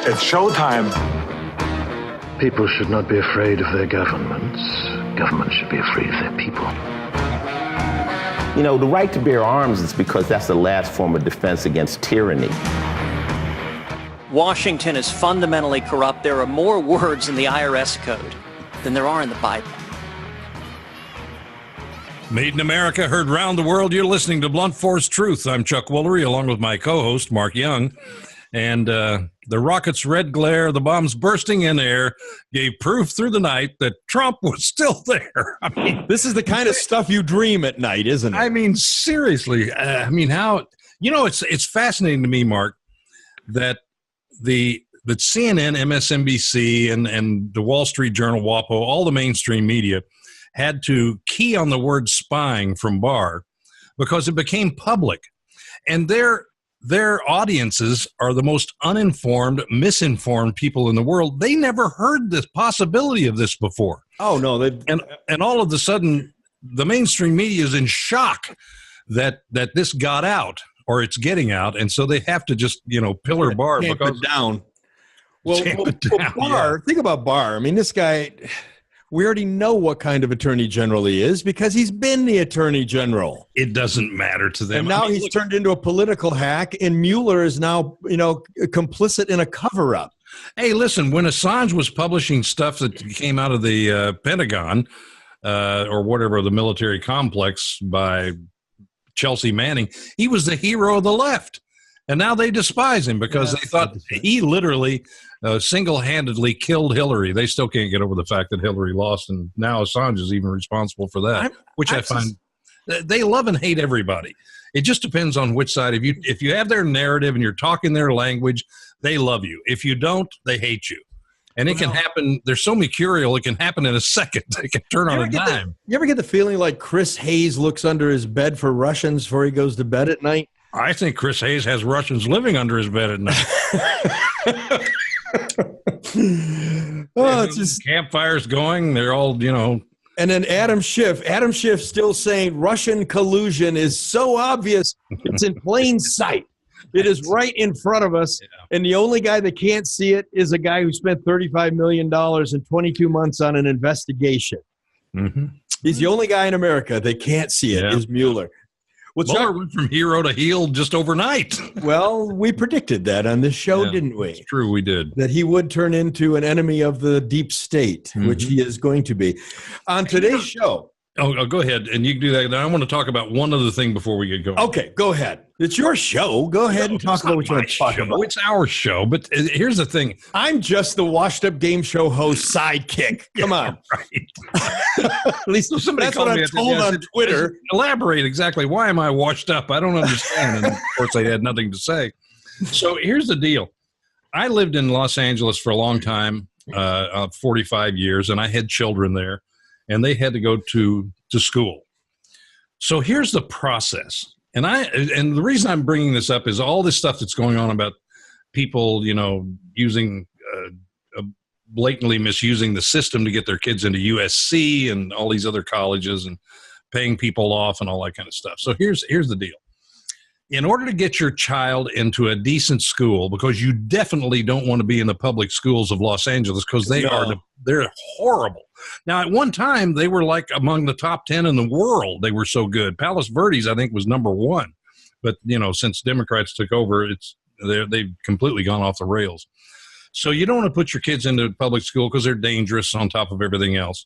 It's showtime. People should not be afraid of their governments. Governments should be afraid of their people. You know, the right to bear arms is because that's the last form of defense against tyranny. Washington is fundamentally corrupt. There are more words in the IRS code than there are in the Bible. Made in America, heard round the world. You're listening to Blunt Force Truth. I'm Chuck Woolery, along with my co-host, Mark Young. And the rocket's red glare, the bombs bursting in air, gave proof through the night that Trump was still there. I mean, this is the kind of stuff you dream at night, isn't it? I mean, seriously. I mean, how, you know, it's fascinating to me, Mark, that that CNN, MSNBC, and the Wall Street Journal, WAPO, all the mainstream media had to key on the word spying from Barr because it became public. And their audiences are the most uninformed, misinformed people in the world. They never heard this possibility of this before. Oh, no. And all of a sudden, the mainstream media is in shock that this got out or it's getting out. And so they have to just, pillar Barr. Because down. Well, Barr, think about Barr. I mean, this guy, we already know what kind of attorney general he is because he's been the attorney general. It doesn't matter to them. And now he's turned into a political hack, and Mueller is now, complicit in a cover-up. Hey, listen, when Assange was publishing stuff that came out of the Pentagon or whatever, the military complex by Chelsea Manning, he was the hero of the left. And now they despise him because they thought he literally single-handedly killed Hillary. They still can't get over the fact that Hillary lost, and now Assange is even responsible for that, I find they love and hate everybody. It just depends on which side. If you have their narrative and you're talking their language, they love you. If you don't, they hate you. And it can happen. They're so mercurial, it can happen in a second. They can turn on a dime. You ever get the feeling like Chris Hayes looks under his bed for Russians before he goes to bed at night? I think Chris Hayes has Russians living under his bed at night. It's just campfires going. They're all, And then Adam Schiff still saying Russian collusion is so obvious. It's in plain sight. It is right in front of us. Yeah. And the only guy that can't see it is a guy who spent $35 million in 22 months on an investigation. Mm-hmm. He's the only guy in America that can't see it is Mueller. Well, Mueller went from hero to heel just overnight. Well, we predicted that on this show, didn't we? It's true, we did. That he would turn into an enemy of the deep state, which he is going to be. On today's show. Oh, go ahead, and you can do that. Now, I want to talk about one other thing before we get going. Okay, go ahead. It's your show. Go ahead and talk about what you want to talk about. It's our show, but here's the thing. I'm just the washed-up game show host sidekick. Come on. Right. At least somebody that's what I'm told on Twitter. Elaborate exactly. Why am I washed up? I don't understand. And, of course, I had nothing to say. So here's the deal. I lived in Los Angeles for a long time, 45 years, and I had children there. And they had to go to school. So here's the process. And the reason I'm bringing this up is all this stuff that's going on about people, using blatantly misusing the system to get their kids into USC and all these other colleges and paying people off and all that kind of stuff. So here's the deal. In order to get your child into a decent school, because you definitely don't want to be in the public schools of Los Angeles because they're horrible. Now, at one time, they were like among the top 10 in the world. They were so good. Palos Verdes, I think, was number one. But, since Democrats took over, they've completely gone off the rails. So you don't want to put your kids into public school because they're dangerous on top of everything else.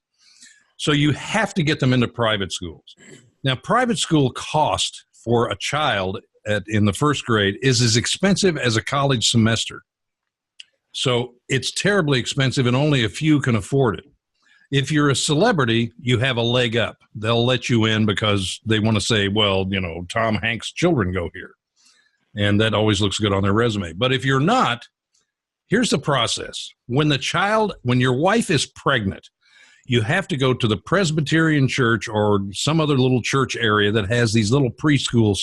So you have to get them into private schools. Now, private school cost for a child in the first grade is as expensive as a college semester. So it's terribly expensive and only a few can afford it. If you're a celebrity, you have a leg up. They'll let you in because they want to say, well, Tom Hanks' children go here. And that always looks good on their resume. But if you're not, here's the process. When your wife is pregnant, you have to go to the Presbyterian church or some other little church area that has these little preschool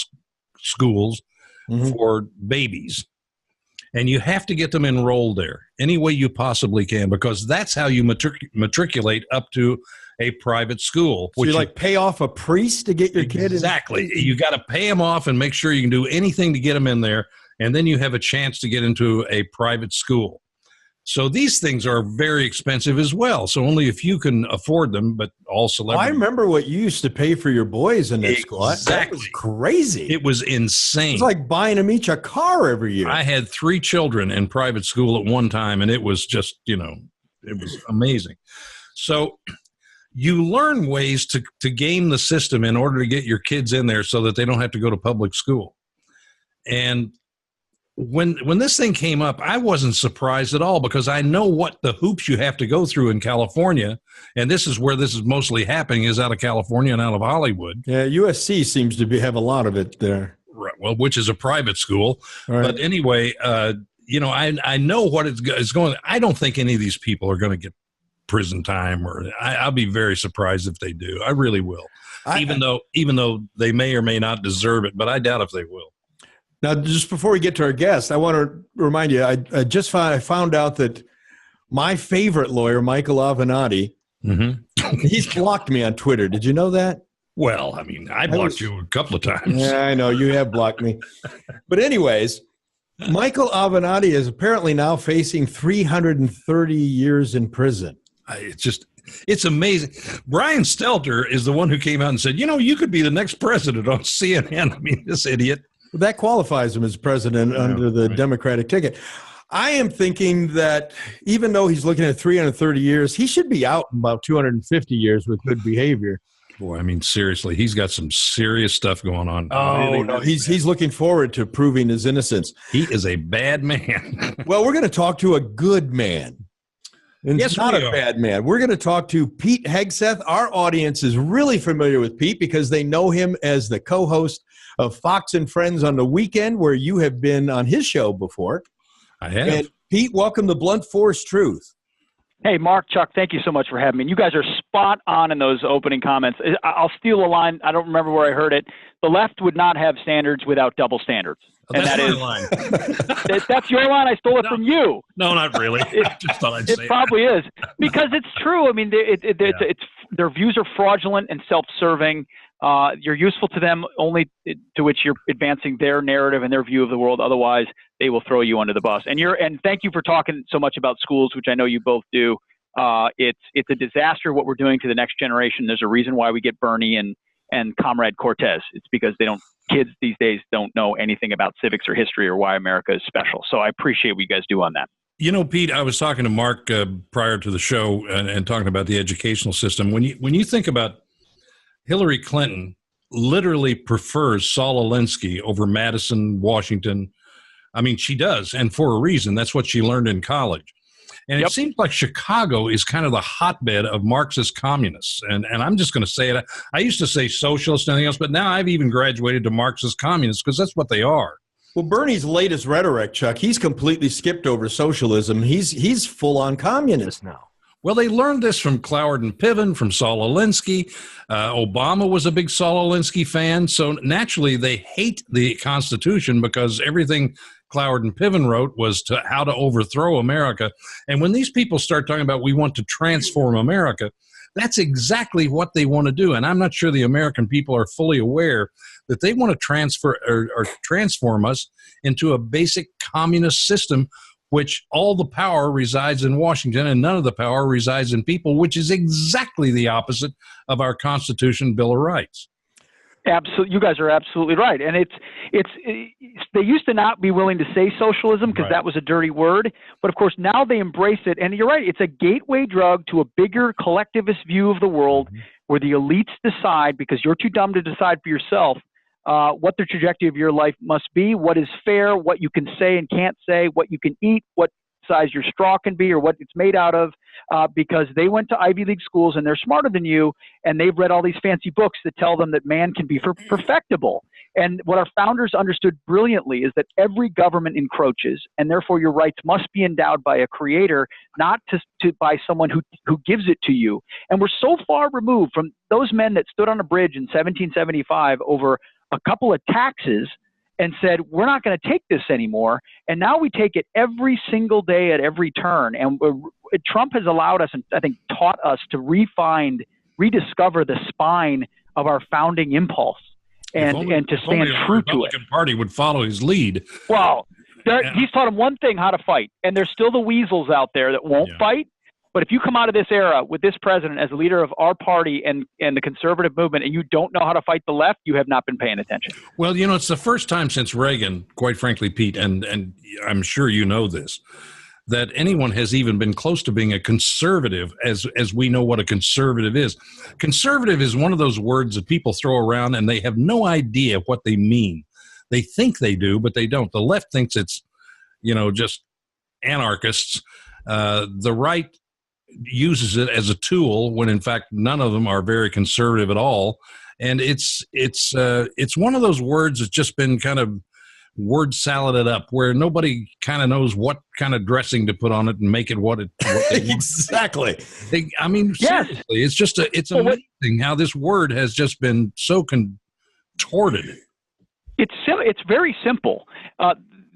schools for babies. And you have to get them enrolled there any way you possibly can, because that's how you matriculate up to a private school. So you pay off a priest to get your kid in? Exactly. You got to pay them off and make sure you can do anything to get them in there. And then you have a chance to get into a private school. So these things are very expensive as well. So only a few can afford them, but all celebrities. I remember what you used to pay for your boys in that school. That was crazy. It was insane. It was like buying them each a car every year. I had 3 children in private school at one time, and it was just, it was amazing. So you learn ways to game the system in order to get your kids in there so that they don't have to go to public school. And when this thing came up, I wasn't surprised at all because I know what the hoops you have to go through in California, and this is where this is mostly happening, is out of California and out of Hollywood. Yeah, USC seems to have a lot of it there. Right, well, which is a private school. Right. But anyway, I know what is going. I don't think any of these people are going to get prison time, or I'll be very surprised if they do. I really will, even though they may or may not deserve it, but I doubt if they will. Now, just before we get to our guest, I want to remind you, I just found out that my favorite lawyer, Michael Avenatti, he's blocked me on Twitter. Did you know that? Well, I mean, I blocked you a couple of times. Yeah, I know. You have blocked me. But anyways, Michael Avenatti is apparently now facing 330 years in prison. It's amazing. Brian Stelter is the one who came out and said, you could be the next president on CNN. I mean, this idiot. That qualifies him as president under the Democratic ticket. I am thinking that even though he's looking at 330 years, he should be out in about 250 years with good behavior. Boy, I mean, seriously, he's got some serious stuff going on. Oh, no, he's looking forward to proving his innocence. He is a bad man. Well, we're going to talk to a good man. And yes, not a bad man. We're going to talk to Pete Hegseth. Our audience is really familiar with Pete because they know him as the co-host of Fox and Friends on the Weekend, where you have been on his show before. I have. And Pete, welcome to Blunt Force Truth. Hey, Mark, Chuck, thank you so much for having me. And you guys are spot on in those opening comments. I'll steal a line. I don't remember where I heard it. The left would not have standards without double standards. Oh, and that's that is line. That's your line. I stole it from you. No, not really. I just thought I'd say it. Probably is because it's true. I mean, it's their views are fraudulent and self-serving. You're useful to them only to which you're advancing their narrative and their view of the world. Otherwise, they will throw you under the bus. And thank you for talking so much about schools, which I know you both do. It's a disaster what we're doing to the next generation. There's a reason why we get Bernie and Comrade Cortez. It's because kids these days don't know anything about civics or history or why America is special. So I appreciate what you guys do on that. Pete, I was talking to Mark prior to the show and talking about the educational system. When you think about Hillary Clinton, literally prefers Saul Alinsky over Madison, Washington. I mean, she does, and for a reason. That's what she learned in college. And It seems like Chicago is kind of the hotbed of Marxist communists. And I'm just going to say it. I used to say socialist and anything else, but now I've even graduated to Marxist communists because that's what they are. Well, Bernie's latest rhetoric, Chuck, he's completely skipped over socialism. He's full-on communist now. Well, they learned this from Cloward and Piven, from Saul Alinsky. Obama was a big Saul Alinsky fan. So naturally, they hate the Constitution because everything Cloward and Piven wrote was how to overthrow America. And when these people start talking about we want to transform America, that's exactly what they want to do. And I'm not sure the American people are fully aware that they want to transform us into a basic communist system, which all the power resides in Washington and none of the power resides in people, which is exactly the opposite of our Constitution, Bill of Rights. Absolutely, you guys are absolutely right, and they used to not be willing to say socialism because that was a dirty word, but of course now they embrace it. And you're right; it's a gateway drug to a bigger collectivist view of the world, where the elites decide because you're too dumb to decide for yourself what the trajectory of your life must be, what is fair, what you can say and can't say, what you can eat, what size your straw can be or what it's made out of, because they went to Ivy League schools and they're smarter than you, and they've read all these fancy books that tell them that man can be perfectible. And what our founders understood brilliantly is that every government encroaches, and therefore your rights must be endowed by a creator, not by someone who gives it to you. And we're so far removed from those men that stood on a bridge in 1775 over a couple of taxes and said, we're not going to take this anymore. And now we take it every single day at every turn. And Trump has allowed us, and I think taught us, to rediscover the spine of our founding impulse and to stand true to it. The Republican Party would follow his lead. Well, He's taught them one thing: how to fight. And there's still the weasels out there that won't fight. But if you come out of this era with this president as the leader of our party and the conservative movement, and you don't know how to fight the left, you have not been paying attention. Well, it's the first time since Reagan, quite frankly, Pete, and I'm sure you know this, that anyone has even been close to being a conservative as we know what a conservative is. Conservative is one of those words that people throw around and they have no idea what they mean. They think they do, but they don't. The left thinks it's, just anarchists. The right uses it as a tool when in fact none of them are very conservative at all. And it's one of those words that's just been kind of word saladed up where nobody kind of knows what kind of dressing to put on it and make it what they exactly. Seriously, it's amazing how this word has just been so contorted. It's very simple.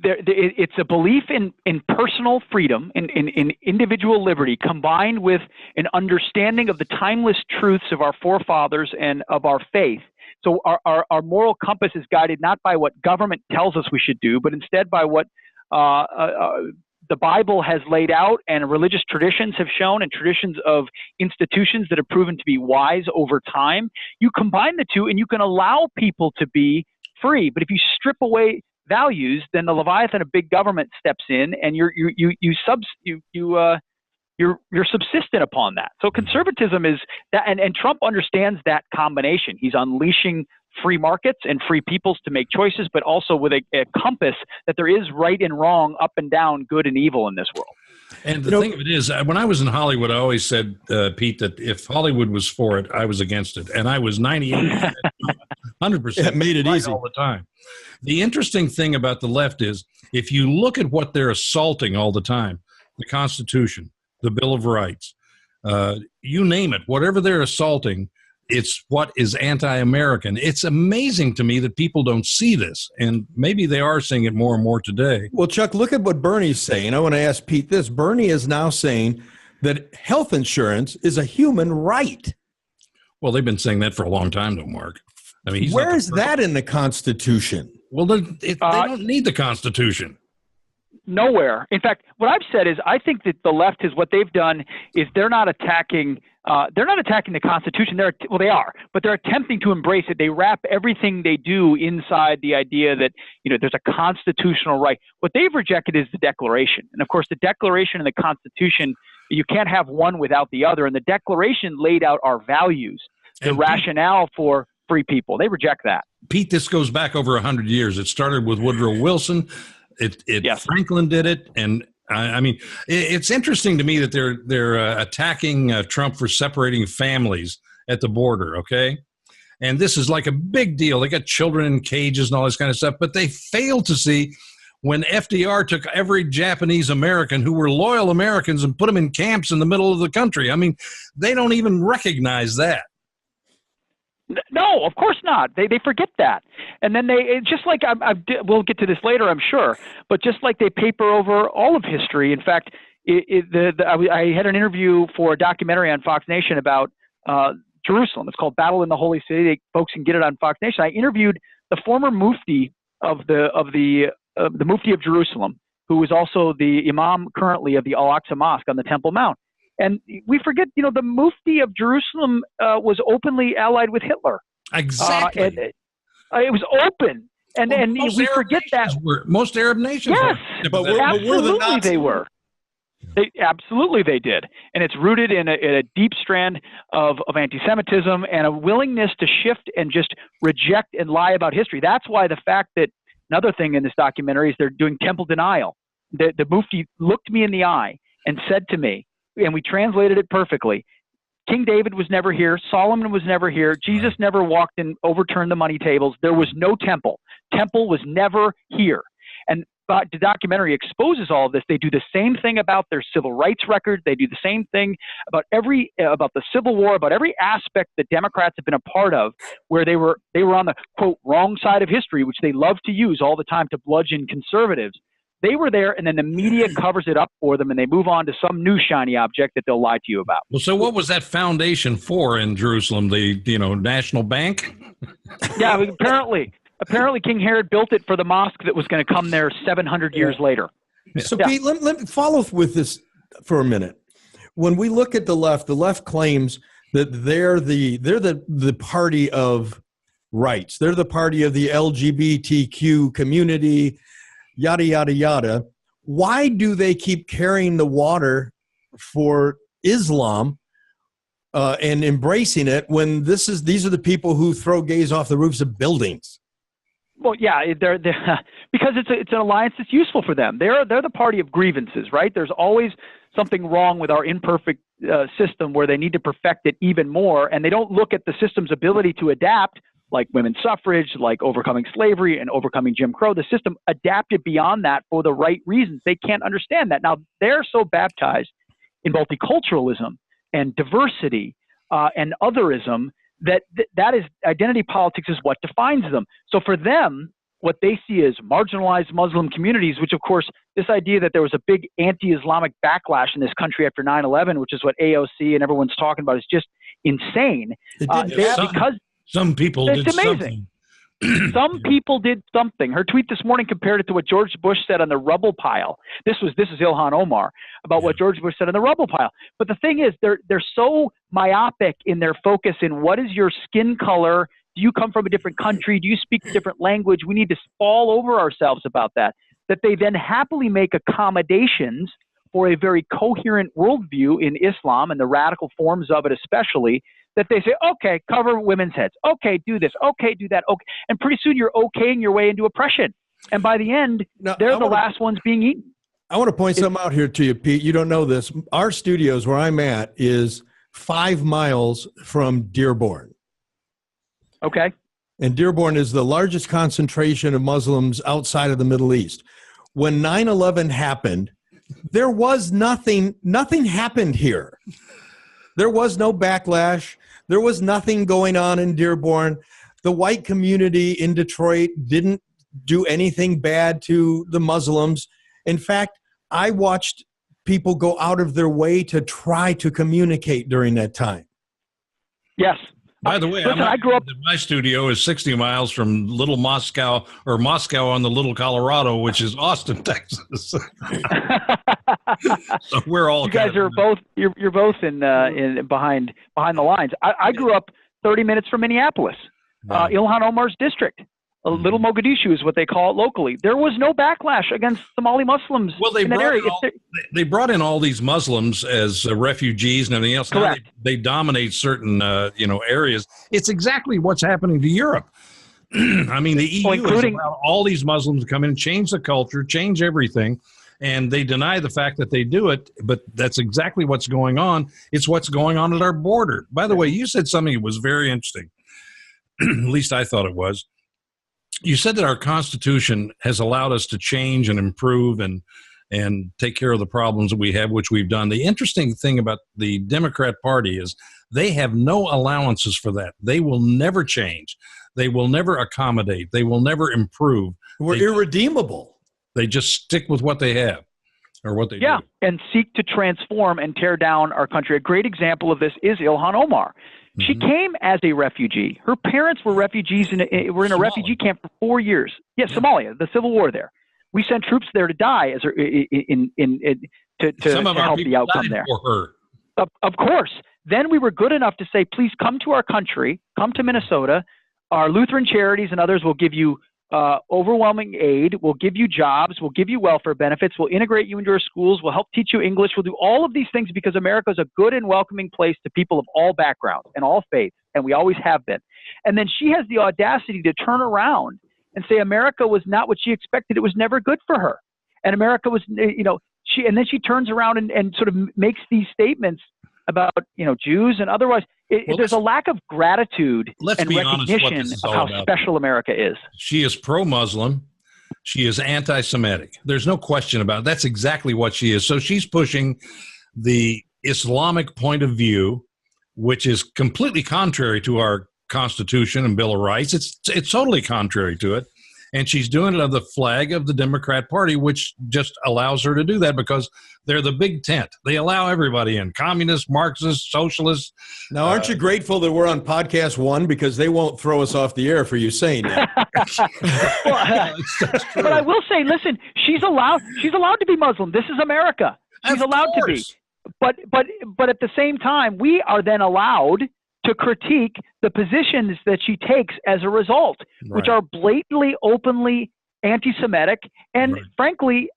It's a belief in personal freedom, in individual liberty, combined with an understanding of the timeless truths of our forefathers and of our faith. So our moral compass is guided not by what government tells us we should do, but instead by what the Bible has laid out and religious traditions have shown, and traditions of institutions that have proven to be wise over time. You combine the two and you can allow people to be free. But if you strip away values, then the Leviathan of big government steps in, and you're subsistent upon that. So conservatism is that, and Trump understands that combination. He's unleashing free markets and free peoples to make choices, but also with a compass that there is right and wrong, up and down, good and evil in this world. And the thing of it is, when I was in Hollywood, I always said, Pete, that if Hollywood was for it, I was against it. And I was 98%, 100%. It made it right easy all the time. The interesting thing about the left is, if you look at what they're assaulting all the time, the Constitution, the Bill of Rights, you name it, whatever they're assaulting, it's what is anti-American. It's amazing to me that people don't see this, and maybe they are seeing it more and more today. Well, Chuck, look at what Bernie's saying. I want to ask Pete this. Bernie is now saying that health insurance is a human right. Well, they've been saying that for a long time, though, Mark. I mean, where is that in the Constitution? Well, they don't need the Constitution. Nowhere. In fact, what I've said is I think that the left is, what they've done is they're not attacking the Constitution. They are, but they're attempting to embrace it. They wrap everything they do inside the idea that, there's a constitutional right. What they've rejected is the Declaration. And of course, the Declaration and the Constitution, you can't have one without the other. And the Declaration laid out our values, the rationale for free people. They reject that. Pete, this goes back over 100 years. It started with Woodrow Wilson. Yes. Franklin did it, and I mean, it's interesting to me that they're attacking Trump for separating families at the border. Okay, and this is like a big deal. They got children in cages and all this kind of stuff, but they fail to see when FDR took every Japanese American who were loyal Americans and put them in camps in the middle of the country. I mean, they don't even recognize that. No, of course not. They forget that. And then just like we'll get to this later, I'm sure, but just like they paper over all of history. In fact, I had an interview for a documentary on Fox Nation about Jerusalem. It's called Battle in the Holy City. Folks can get it on Fox Nation. I interviewed the former mufti of the Mufti of Jerusalem, who is also the imam currently of the Al-Aqsa Mosque on the Temple Mount. And we forget, the Mufti of Jerusalem was openly allied with Hitler. Exactly. And it was open. And we forget that. Most Arab nations were. Yes, but absolutely they were. Absolutely they did. And it's rooted in a deep strand of anti-Semitism and a willingness to shift and just reject and lie about history. That's why the fact that another thing in this documentary is they're doing temple denial. The Mufti looked me in the eye and said to me, and we translated it perfectly, King David was never here. Solomon was never here. Jesus never walked and overturned the money tables. There was no temple. Temple was never here. And the documentary exposes all of this. They do the same thing about their civil rights record. They do the same thing about about the Civil War, about every aspect that Democrats have been a part of, where they were on the, quote, wrong side of history, which they love to use all the time to bludgeon conservatives. They were there, and then the media covers it up for them, and they move on to some new shiny object that they'll lie to you about. Well, so what was that foundation for in Jerusalem? The National Bank? Yeah, apparently. Apparently, King Herod built it for the mosque that was going to come there 700 years later. So, Pete, let me follow with this for a minute. When we look at the left claims that they're the party of rights. They're the party of the LGBTQ community, yada, yada, yada. Why do they keep carrying the water for Islam and embracing it when these are the people who throw gays off the roofs of buildings? Well, yeah, they're because it's an alliance that's useful for them. They're the party of grievances, right? There's always something wrong with our imperfect system where they need to perfect it even more, and they don't look at the system's ability to adapt, like women's suffrage, like overcoming slavery and overcoming Jim Crow. The system adapted beyond that for the right reasons. They can't understand that. Now, they're so baptized in multiculturalism and diversity and otherism that is identity politics is what defines them. So for them, what they see as marginalized Muslim communities, which of course, this idea that there was a big anti-Islamic backlash in this country after 9/11, which is what AOC and everyone's talking about, is just insane. Because some people did amazing. something. Some people did something. Her tweet this morning compared it to what George Bush said on the rubble pile. This is Ilhan Omar about what George Bush said on the rubble pile. But the thing is, they're so myopic in their focus in what is your skin color? Do you come from a different country? Do you speak a different language? We need to fall over ourselves about that they then happily make accommodations for a very coherent worldview in Islam and the radical forms of it especially, that they say, okay, cover women's heads. Okay, do this. Okay, do that. Okay. And pretty soon you're okaying your way into oppression. And by the end, they're the last ones being eaten. I want to point something out here to you, Pete. You don't know this. Our studios where I'm at is 5 miles from Dearborn. Okay. And Dearborn is the largest concentration of Muslims outside of the Middle East. When 9/11 happened, there was nothing happened here. There was no backlash. There was nothing going on in Dearborn. The white community in Detroit didn't do anything bad to the Muslims. In fact, I watched people go out of their way to try to communicate during that time. Yes. By the way, I grew up. My studio is 60 miles from Little Moscow, or Moscow on the Little Colorado, which is Austin, Texas. So we're all. You guys are both. You're both in behind the lines. I grew up 30 minutes from Minneapolis, Ilhan Omar's district. Little Mogadishu is what they call it locally. There was no backlash against Somali Muslims in that area. They brought in all these Muslims as refugees and everything else. Correct. Now they dominate certain areas. It's exactly what's happening to Europe. I mean, the EU has allowed all these Muslims to come in, change the culture, change everything, and they deny the fact that they do it, but that's exactly what's going on. It's what's going on at our border. By the way, you said something that was very interesting. At least I thought it was. You said that our Constitution has allowed us to change and improve and take care of the problems that we have, which we've done. The interesting thing about the Democrat Party is they have no allowances for that. They will never change. They will never accommodate. They will never improve. We're irredeemable. They just stick with what they have or what they do. Yeah, and seek to transform and tear down our country. A great example of this is Ilhan Omar. She came as a refugee. Her parents were refugees were in a refugee camp for 4 years. Yes, Somalia, the civil war there. We sent troops there to die to help the outcome there. For her. Of course. Then we were good enough to say, please come to our country, come to Minnesota. Our Lutheran charities and others will give you overwhelming aid. We'll give you jobs. We'll give you welfare benefits. We'll integrate you into our schools. We'll help teach you English. We'll do all of these things because America is a good and welcoming place to people of all backgrounds and all faiths, and we always have been. And then she has the audacity to turn around and say America was not what she expected. It was never good for her. And America was, and then she turns around and sort of makes these statements about, Jews and otherwise. There's a lack of gratitude and recognition of how special America is. She is pro-Muslim. She is anti-Semitic. There's no question about it. That's exactly what she is. So she's pushing the Islamic point of view, which is completely contrary to our Constitution and Bill of Rights. It's totally contrary to it. And she's doing it under the flag of the Democrat Party, which just allows her to do that because they're the big tent. They allow everybody in, communists, Marxists, socialists. Now, aren't you grateful that we're on Podcast One because they won't throw us off the air for you saying that? But I will say, listen, she's allowed to be Muslim. This is America. She's allowed to be. But at the same time, we are then allowed to critique the positions that she takes as a result, which are blatantly, openly anti-Semitic, and frankly,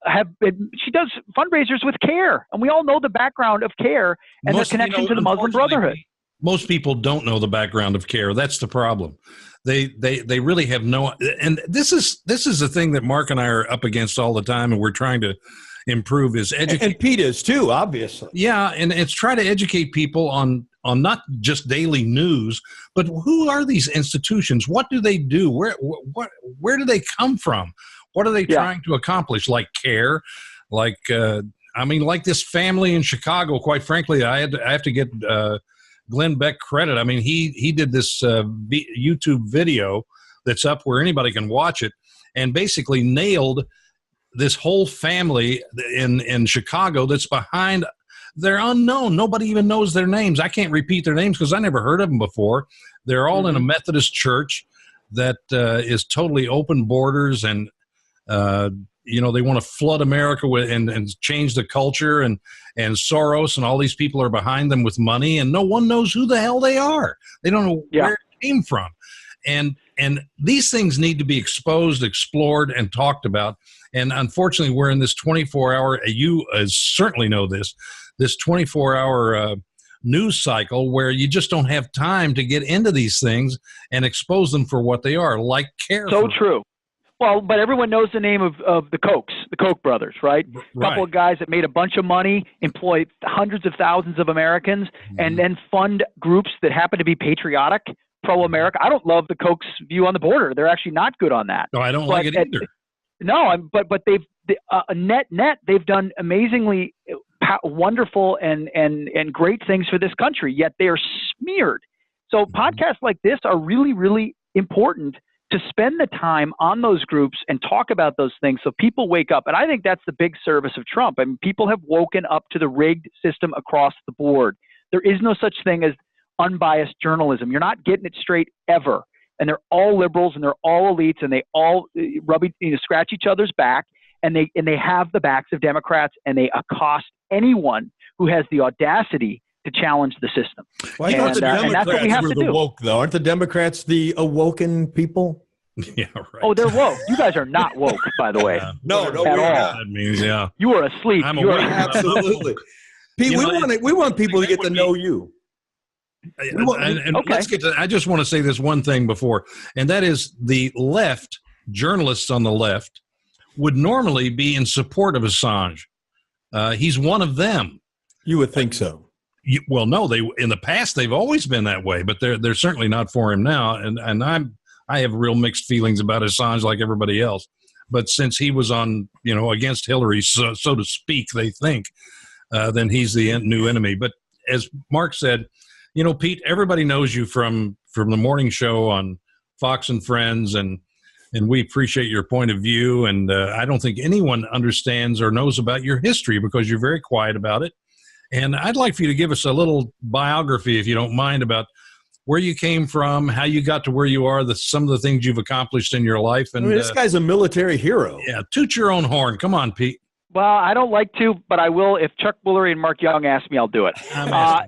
she does fundraisers with CARE, and we all know the background of CARE and the connection to the Muslim Brotherhood. Most people don't know the background of CARE. That's the problem. They really have no. And this is the thing that Mark and I are up against all the time, and we're trying to improve is educate. And Pete is too, obviously. Yeah, and it's try to educate people on not just daily news, but who are these institutions? What do they do? Where do they come from? What are they trying to accomplish? Like CARE, like this family in Chicago. Quite frankly, I have to get Glenn Beck credit. I mean, he did this YouTube video that's up where anybody can watch it, and basically nailed this whole family in Chicago that's behind. They're unknown. Nobody even knows their names. I can't repeat their names because I never heard of them before. They're all in a Methodist church that is totally open borders, and they want to flood America with and change the culture, and Soros and all these people are behind them with money, and no one knows who the hell they are. They don't know where it came from, and these things need to be exposed, explored, and talked about. And unfortunately, we're in this 24-hour. You certainly know this 24-hour news cycle where you just don't have time to get into these things and expose them for what they are, like CARE. So true. Well, but everyone knows the name of the Koch brothers, right? A couple of guys that made a bunch of money, employ hundreds of thousands of Americans, and then fund groups that happen to be patriotic, pro-America. I don't love the Koch's view on the border. They're actually not good on that. No, I don't like it either. No, but they've net they've done amazingly wonderful and great things for this country. Yet they are smeared. So podcasts like this are really, really important to spend the time on those groups and talk about those things so people wake up. And I think that's the big service of Trump. I mean, people have woken up to the rigged system across the board. There is no such thing as unbiased journalism. You're not getting it straight ever. And they're all liberals and they're all elites and they all scratch each other's back, and they have the backs of Democrats, and they accost anyone who has the audacity to challenge the system. Well, I thought the Democrats were the woke, though. Aren't the Democrats the awoken people? Yeah, right. Oh, they're woke. You guys are not woke, by the way. No, at all. That means, you are asleep. I'm awake. Absolutely. Pete, we want people to get to know you. Let's get to. I just want to say this one thing before, and that is the left, journalists on the left, would normally be in support of Assange. He's one of them. You would think so. Well, no, in the past they've always been that way, but they're certainly not for him now. And I have real mixed feelings about Assange, like everybody else. But since he was on, against Hillary, so to speak, they think, then he's the new enemy. But as Mark said, Pete, everybody knows you from the morning show on Fox and Friends, and we appreciate your point of view. And I don't think anyone understands or knows about your history because you're very quiet about it. And I'd like for you to give us a little biography, if you don't mind, about where you came from, how you got to where you are, some of the things you've accomplished in your life. And this guy's a military hero. Yeah, toot your own horn. Come on, Pete. Well, I don't like to, but I will. If Chuck Woolery and Mark Young ask me, I'll do it. I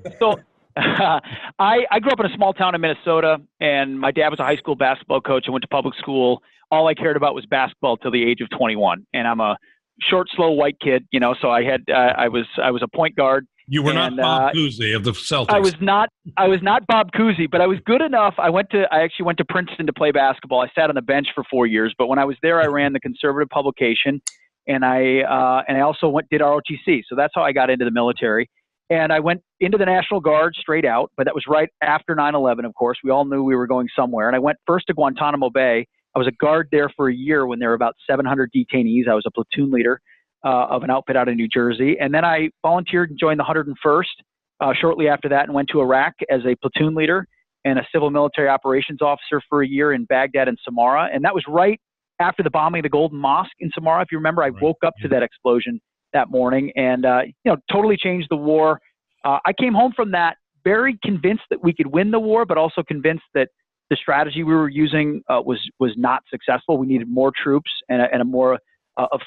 grew up in a small town in Minnesota, and my dad was a high school basketball coach. I went to public school. All I cared about was basketball till the age of 21. And I'm a short, slow white kid, so I was a point guard. You were not Bob Cousy of the Celtics. I was not Bob Cousy, but I was good enough. I actually went to Princeton to play basketball. I sat on the bench for 4 years, but when I was there, I ran the conservative publication, and I also did ROTC. So that's how I got into the military. And I went into the National Guard straight out, but that was right after 9/11, of course. We all knew we were going somewhere. And I went first to Guantanamo Bay. I was a guard there for a year when there were about 700 detainees. I was a platoon leader of an outfit out of New Jersey. And then I volunteered and joined the 101st shortly after that, and went to Iraq as a platoon leader and a civil military operations officer for a year in Baghdad and Samarra. And that was right after the bombing of the Golden Mosque in Samarra. If you remember, I woke up to that explosion that morning and, totally changed the war. I came home from that very convinced that we could win the war, but also convinced that the strategy we were using was not successful. We needed more troops and a more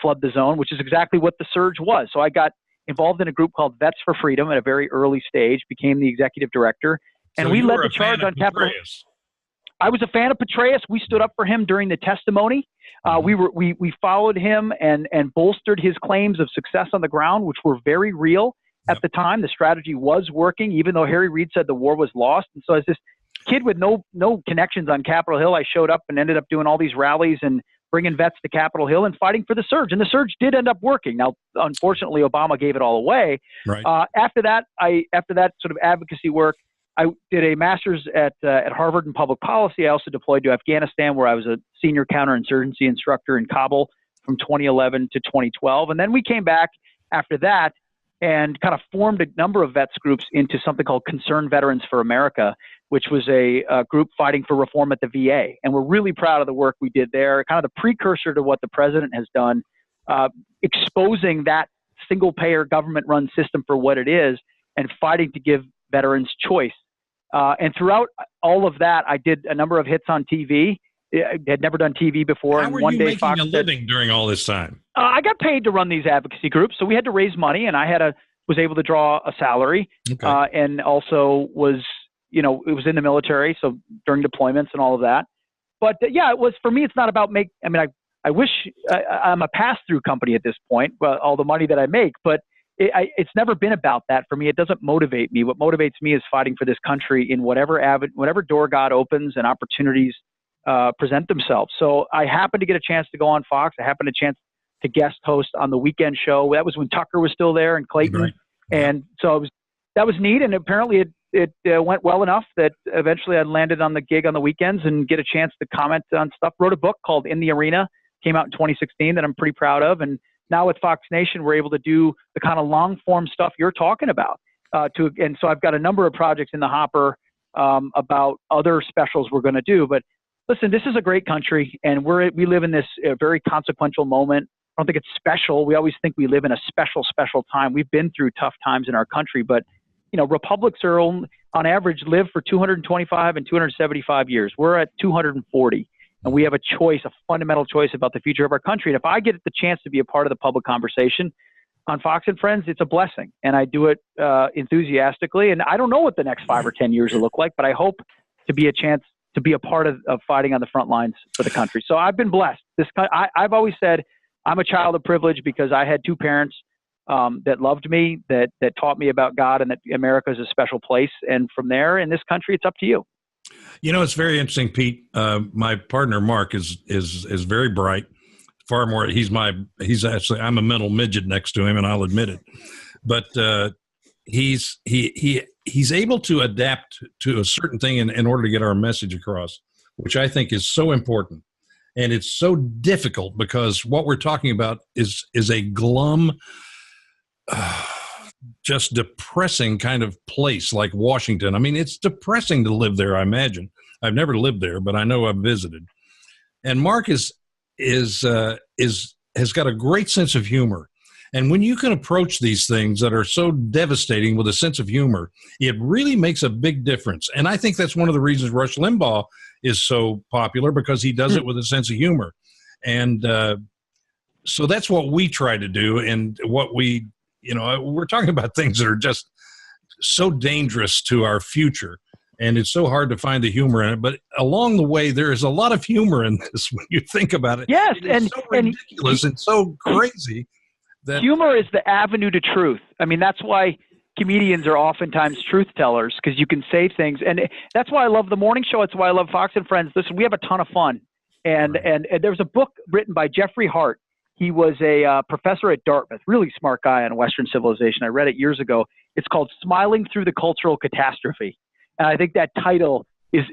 flood the zone, which is exactly what the surge was. So I got involved in a group called Vets for Freedom at a very early stage, became the executive director, and we led the charge on Capitol. I was a fan of Petraeus. We stood up for him during the testimony. We followed him and bolstered his claims of success on the ground, which were very real at the time. The strategy was working, even though Harry Reid said the war was lost. And so as this kid with no connections on Capitol Hill, I showed up and ended up doing all these rallies and bringing vets to Capitol Hill and fighting for the surge. And the surge did end up working. Now, unfortunately, Obama gave it all away. Right. After that sort of advocacy work, I did a master's at Harvard in public policy. I also deployed to Afghanistan, where I was a senior counterinsurgency instructor in Kabul from 2011 to 2012. And then we came back after that and kind of formed a number of vets groups into something called Concerned Veterans for America, which was a group fighting for reform at the VA. And we're really proud of the work we did there, kind of the precursor to what the president has done, exposing that single-payer government-run system for what it is and fighting to give veterans choice. And throughout all of that, I did a number of hits on TV. I had never done TV before. How were you making a living during all this time? I got paid to run these advocacy groups, so we had to raise money, and I was able to draw a salary, and also was, it was in the military, so during deployments and all of that. But it was, for me, it's not about I wish I'm a pass-through company at this point, all the money that I make, but it's never been about that for me. It doesn't motivate me. What motivates me is fighting for this country in whatever door God opens and opportunities present themselves. So I happened to get a chance to go on Fox. I happened to chance to guest host on the weekend show. That was when Tucker was still there and Clayton. Right. And so that was neat. And apparently it went well enough that eventually I landed on the gig on the weekends and get a chance to comment on stuff. Wrote a book called In the Arena, came out in 2016 that I'm pretty proud of. And now with Fox Nation, we're able to do the kind of long form stuff you're talking about. And so I've got a number of projects in the hopper about other specials we're going to do. But listen, this is a great country, and we live in this very consequential moment. I don't think it's special. We always think we live in a special time. We've been through tough times in our country, but republics are on average live for 225 and 275 years. We're at 240, and we have a choice, a fundamental choice about the future of our country. And if I get the chance to be a part of the public conversation on Fox and Friends, it's a blessing, and I do it enthusiastically. And I don't know what the next 5 or 10 years will look like, but I hope to be a chance to be a part of fighting on the front lines for the country. So I've been blessed. I've always said I'm a child of privilege because I had two parents that loved me, that taught me about God, and that America is a special place. And from there, in this country, it's up to you. It's very interesting, Pete. My partner Mark is very bright. Far more. I'm a mental midget next to him, and I'll admit it. But he's able to adapt to a certain thing in order to get our message across, which I think is so important. And it's so difficult because what we're talking about is a glum, just depressing kind of place like Washington. I mean, it's depressing to live there, I imagine. I've never lived there, but I know I've visited. And Mark has got a great sense of humor. And when you can approach these things that are so devastating with a sense of humor, it really makes a big difference. And I think that's one of the reasons Rush Limbaugh is so popular, because he does it with a sense of humor. And so that's what we try to do. And what we're talking about things that are just so dangerous to our future. And it's so hard to find the humor in it. But along the way, there is a lot of humor in this when you think about it. Yes. It's so ridiculous and so crazy. Humor is the avenue to truth. I mean, that's why comedians are oftentimes truth tellers, because you can say things. And that's why I love the morning show. It's why I love Fox and Friends. Listen, we have a ton of fun. And there was a book written by Jeffrey Hart. He was a professor at Dartmouth, really smart guy on Western civilization. I read it years ago. It's called Smiling Through the Cultural Catastrophe. And I think that title is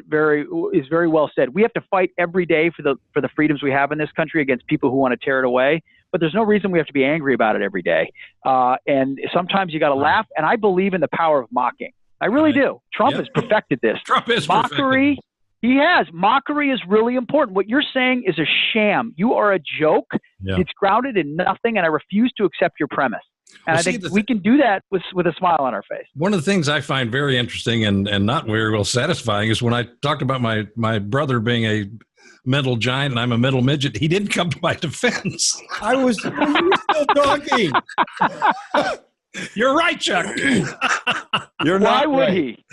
very well said. We have to fight every day for the freedoms we have in this country against people who want to tear it away. But there's no reason we have to be angry about it every day. And sometimes you got to laugh. And I believe in the power of mocking. I really do. Trump has perfected this. Trump is mockery. He has. Mockery is really important. What you're saying is a sham. You are a joke. Yeah. It's grounded in nothing, and I refuse to accept your premise. And I think we can do that with a smile on our face. One of the things I find very interesting and not very well satisfying is when I talked about my brother being a mental giant and I'm a mental midget, he didn't come to my defense. You were still talking. You're right, Chuck. You're Why not would right. he?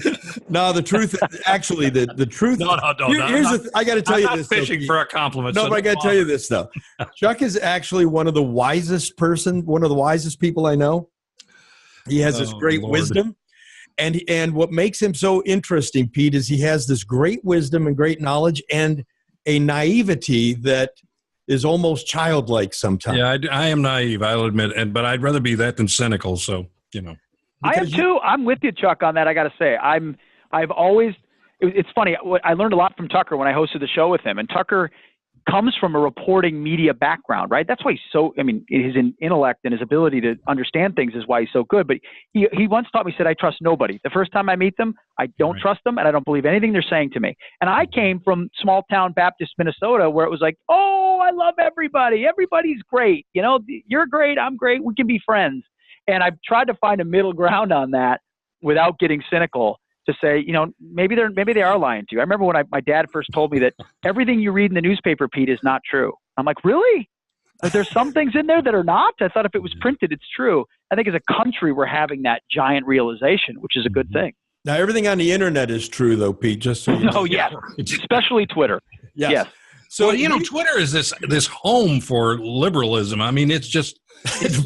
No, the truth, actually, the truth. No. I got to tell you this. Fishing for a compliment. No, but I got to tell you this, though. Chuck is actually one of the wisest people I know. He has this great wisdom. And what makes him so interesting, Pete, is he has this great wisdom and great knowledge and a naivety that is almost childlike sometimes. Yeah, I am naive, I'll admit, but I'd rather be that than cynical. So, I am too. I'm with you, Chuck, on that. I got to say, I've always. It's funny. I learned a lot from Tucker when I hosted the show with him, and Tucker comes from a reporting media background, right? That's why he's so. I mean, his intellect and his ability to understand things is why he's so good. But he once taught me, said, "I trust nobody. The first time I meet them, I don't trust them, and I don't believe anything they're saying to me." And I came from small town Baptist Minnesota, where it was like, "Oh, I love everybody. Everybody's great. You're great. I'm great. We can be friends." And I've tried to find a middle ground on that without getting cynical to say, maybe they are lying to you. I remember when my dad first told me that everything you read in the newspaper, Pete, is not true. I'm like, really? There's some things in there that are not? I thought if it was printed, it's true. I think as a country, we're having that giant realization, which is a good thing. Now, everything on the internet is true, though, Pete, just so you know. Oh, yes. Especially Twitter. Yes. So, Twitter is this home for liberalism. I mean, it's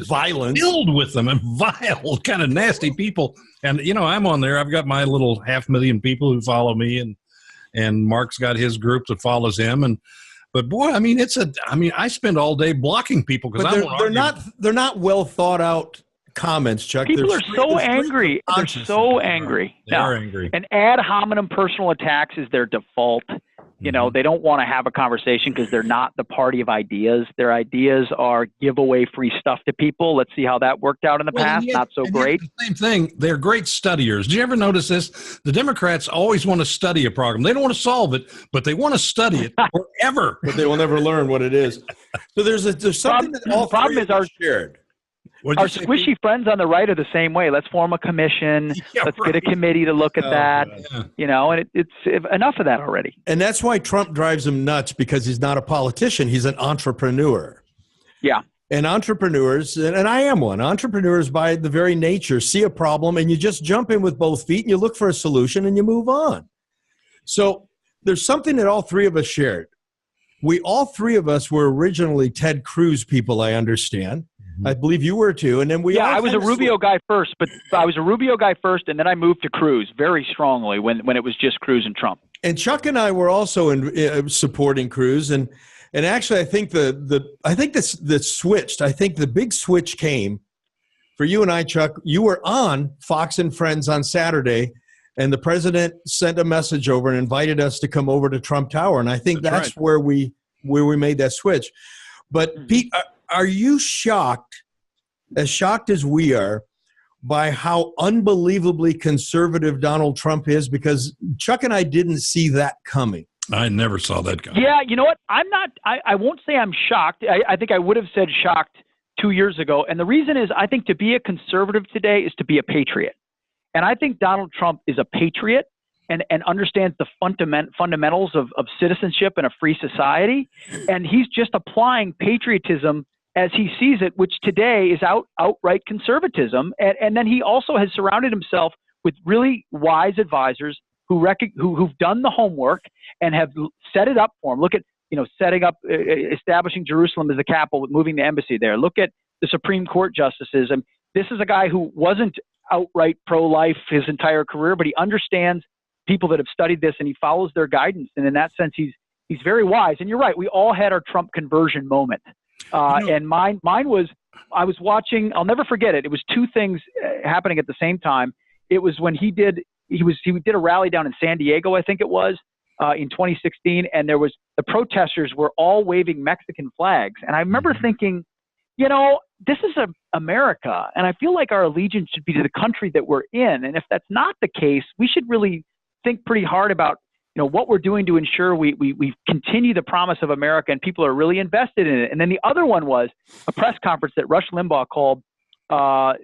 violent, filled with them and vile, kind of nasty people. And I'm on there. I've got my little 500,000 people who follow me, and Mark's got his group that follows him. But boy, I mean, I spend all day blocking people because they're not well thought out comments, Chuck. People are so angry. They're so angry. They are angry. And ad hominem personal attacks is their default. They don't want to have a conversation because they're not the party of ideas. Their ideas are give away free stuff to people. Let's see how that worked out in the past. Not so great. The same thing. They're great studiers. Did you ever notice this? The Democrats always want to study a problem. They don't want to solve it, but they want to study it forever. But they will never learn what it is. So there's something that all problem three is our shared. Our squishy friends on the right are the same way. Let's form a commission. Let's get a committee to look at that. Yeah. And it's enough of that already. And that's why Trump drives him nuts, because he's not a politician. He's an entrepreneur. Yeah. And entrepreneurs, and I am one, entrepreneurs by the very nature see a problem and you just jump in with both feet and you look for a solution and you move on. So there's something that all three of us shared. All three of us were originally Ted Cruz people, I understand. I believe you were too, and then I was a Rubio guy first, and then I moved to Cruz very strongly when it was just Cruz and Trump. And Chuck and I were also supporting Cruz, and actually I think this switched. I think the big switch came for you and I, Chuck. You were on Fox and Friends on Saturday, and the president sent a message over and invited us to come over to Trump Tower, and I think that's right. where we made that switch. But Pete, are you shocked as we are, by how unbelievably conservative Donald Trump is? Because Chuck and I didn't see that coming. I never saw that coming. Yeah, you know what? I'm not. I won't say I'm shocked. I think I would have said shocked 2 years ago. And the reason is, I think to be a conservative today is to be a patriot. And I think Donald Trump is a patriot and understands the fundamentals of citizenship in a free society. And he's just applying patriotism as he sees it, which today is outright conservatism. And then he also has surrounded himself with really wise advisors who've done the homework and have set it up for him. Look at, setting up, establishing Jerusalem as the capital, moving the embassy there. Look at the Supreme Court justices. And this is a guy who wasn't outright pro-life his entire career, but he understands people that have studied this and he follows their guidance. And in that sense, he's very wise. And you're right. We all had our Trump conversion moment. And mine was, I was watching, I'll never forget it. It was two things happening at the same time. It was when he did a rally down in San Diego, I think it was, in 2016. And the protesters were all waving Mexican flags. And I remember thinking, this is America. And I feel like our allegiance should be to the country that we're in. And if that's not the case, we should really think pretty hard about what we're doing to ensure we continue the promise of America and people are really invested in it. And then the other one was a press conference that Rush Limbaugh called, the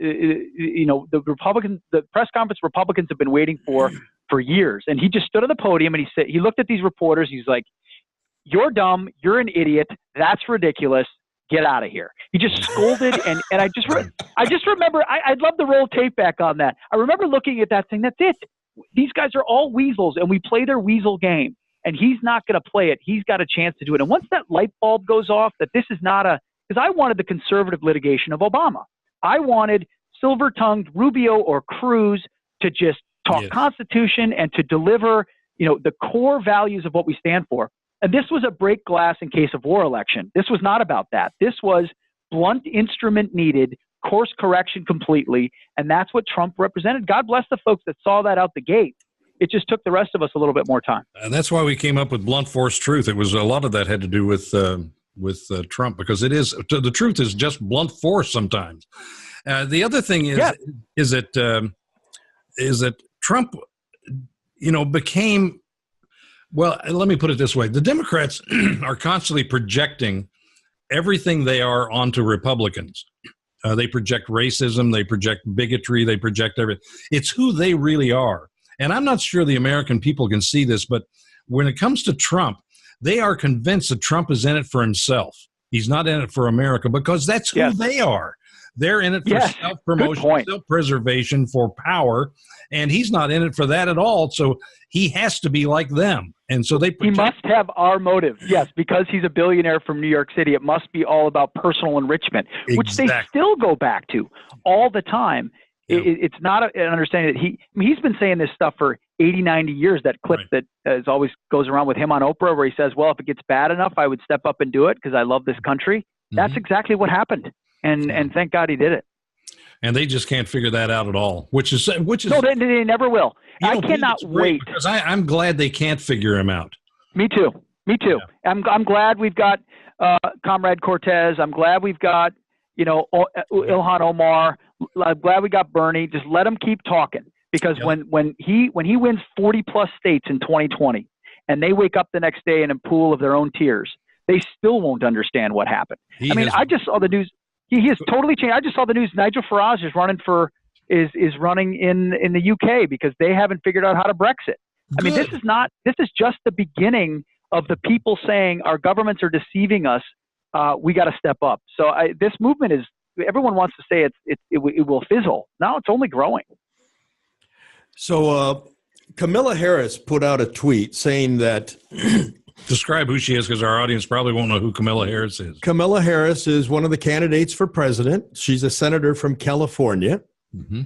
press conference Republicans have been waiting for years. And he just stood on the podium and he looked at these reporters. He's like, "You're dumb. You're an idiot. That's ridiculous. Get out of here." He just scolded. And I just remember, I'd love to roll tape back on that. I remember looking at that saying, that's it. These guys are all weasels and we play their weasel game and he's not going to play it. He's got a chance to do it. And once that light bulb goes off that this is not because I wanted the conservative litigation of Obama. I wanted silver-tongued Rubio or Cruz to just talk Constitution and to deliver, the core values of what we stand for. And this was a break glass in case of war election. This was not about that. This was blunt instrument needed, course correction completely, and that's what Trump represented. God bless the folks that saw that out the gate. It just took the rest of us a little bit more time. And that's why we came up with blunt force truth. It was a lot of that had to do with Trump, because the truth is just blunt force sometimes. The other thing is that Trump, became, well, let me put it this way. The Democrats are constantly projecting everything they are onto Republicans. They project racism, they project bigotry, they project everything. It's who they really are. And I'm not sure the American people can see this, but when it comes to Trump, they are convinced that Trump is in it for himself. He's not in it for America, because that's who they are. They're in it for self-promotion, self-preservation, for power, and he's not in it for that at all. So he has to be like them. And so he must have our motive. Yes, because he's a billionaire from New York City. It must be all about personal enrichment, which they still go back to all the time. Yeah. It's not an understanding that he's been saying this stuff for 80, 90 years, that clip that always goes around with him on Oprah where he says, well, if it gets bad enough, I would step up and do it because I love this country. Mm-hmm. That's exactly what happened. And thank God he did it. And they just can't figure that out at all, which is no, they never will. I cannot wait, because I'm glad they can't figure him out. Me too. Yeah. I'm glad we've got Comrade Cortez. I'm glad we've got Ilhan Omar. I'm glad we got Bernie. Just let him keep talking, because when he wins 40 plus states in 2020, and they wake up the next day in a pool of their own tears, they still won't understand what happened. I just saw the news. He has totally changed. I just saw the news. Nigel Farage is running in the UK because they haven't figured out how to Brexit. Good. I mean, this is just the beginning of the people saying our governments are deceiving us. We got to step up. So this movement is, everyone wants to say it will fizzle. Now it's only growing. So Camilla Harris put out a tweet saying that describe who she is, because our audience probably won't know who Camilla Harris is. Camilla Harris is one of the candidates for president. She's a senator from California. Mm-hmm.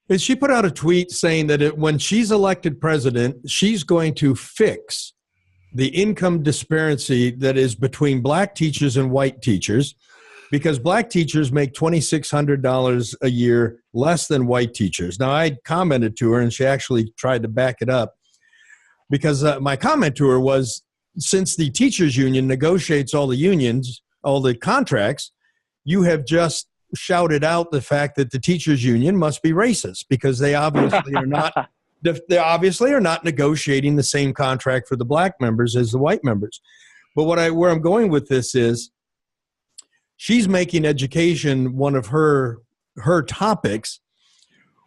And she put out a tweet saying that when she's elected president, she's going to fix the income disparity that is between black teachers and white teachers, because black teachers make $2,600 a year less than white teachers. Now, I commented to her, and she actually tried to back it up, because my comment to her was, since the teachers union negotiates all the contracts, you have just shouted out the fact that the teachers union must be racist, because they obviously are not. They obviously are not negotiating the same contract for the black members as the white members. But where I'm going with this is, she's making education one of her topics.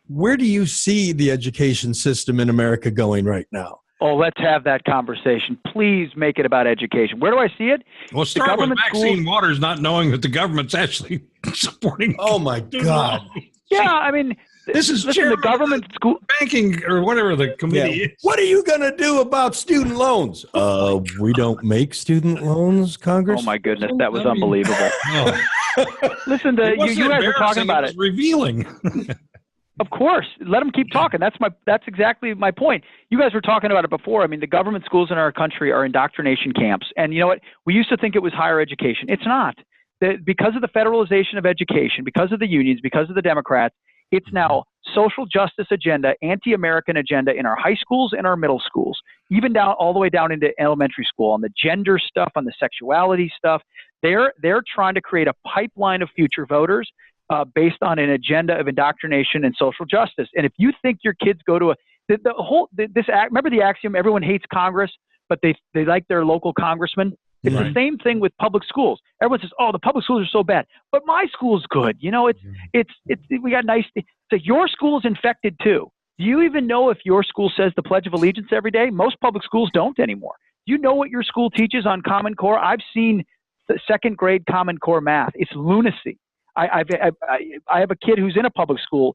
Where do you see the education system in America going right now? Oh, let's have that conversation. Please make it about education. Where do I see it? Well, start with Maxine Waters not knowing that the government's actually supporting. Oh, my God. Yeah, I mean, the government school banking or whatever the committee is. What are you going to do about student loans? We don't make student loans, Congress. Oh, my goodness. That was unbelievable. Listen, you guys were talking about it. Revealing. Of course. Let them keep talking. That's exactly my point. You guys were talking about it before. I mean, the government schools in our country are indoctrination camps. And you know what? We used to think it was higher education. It's not. Because of the federalization of education, because of the unions, because of the Democrats, it's now social justice agenda, anti-American agenda in our high schools and our middle schools, even down all the way down into elementary school, on the gender stuff, on the sexuality stuff. They're trying to create a pipeline of future voters based on an agenda of indoctrination and social justice. And if you think your kids go to remember the axiom, everyone hates Congress, but they like their local congressman? It's the same thing with public schools. Everyone says, "Oh, the public schools are so bad," but my school's good. We got nice. So your school's infected too. Do you even know if your school says the Pledge of Allegiance every day? Most public schools don't anymore. Do you know what your school teaches on Common Core? I've seen the second grade Common Core math. It's lunacy. I have a kid who's in a public school,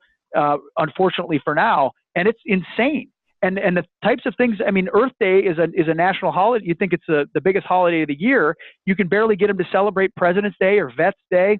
unfortunately for now, and it's insane. And the types of things, I mean, Earth Day is a national holiday. You think it's the biggest holiday of the year. You can barely get them to celebrate President's Day or Vets Day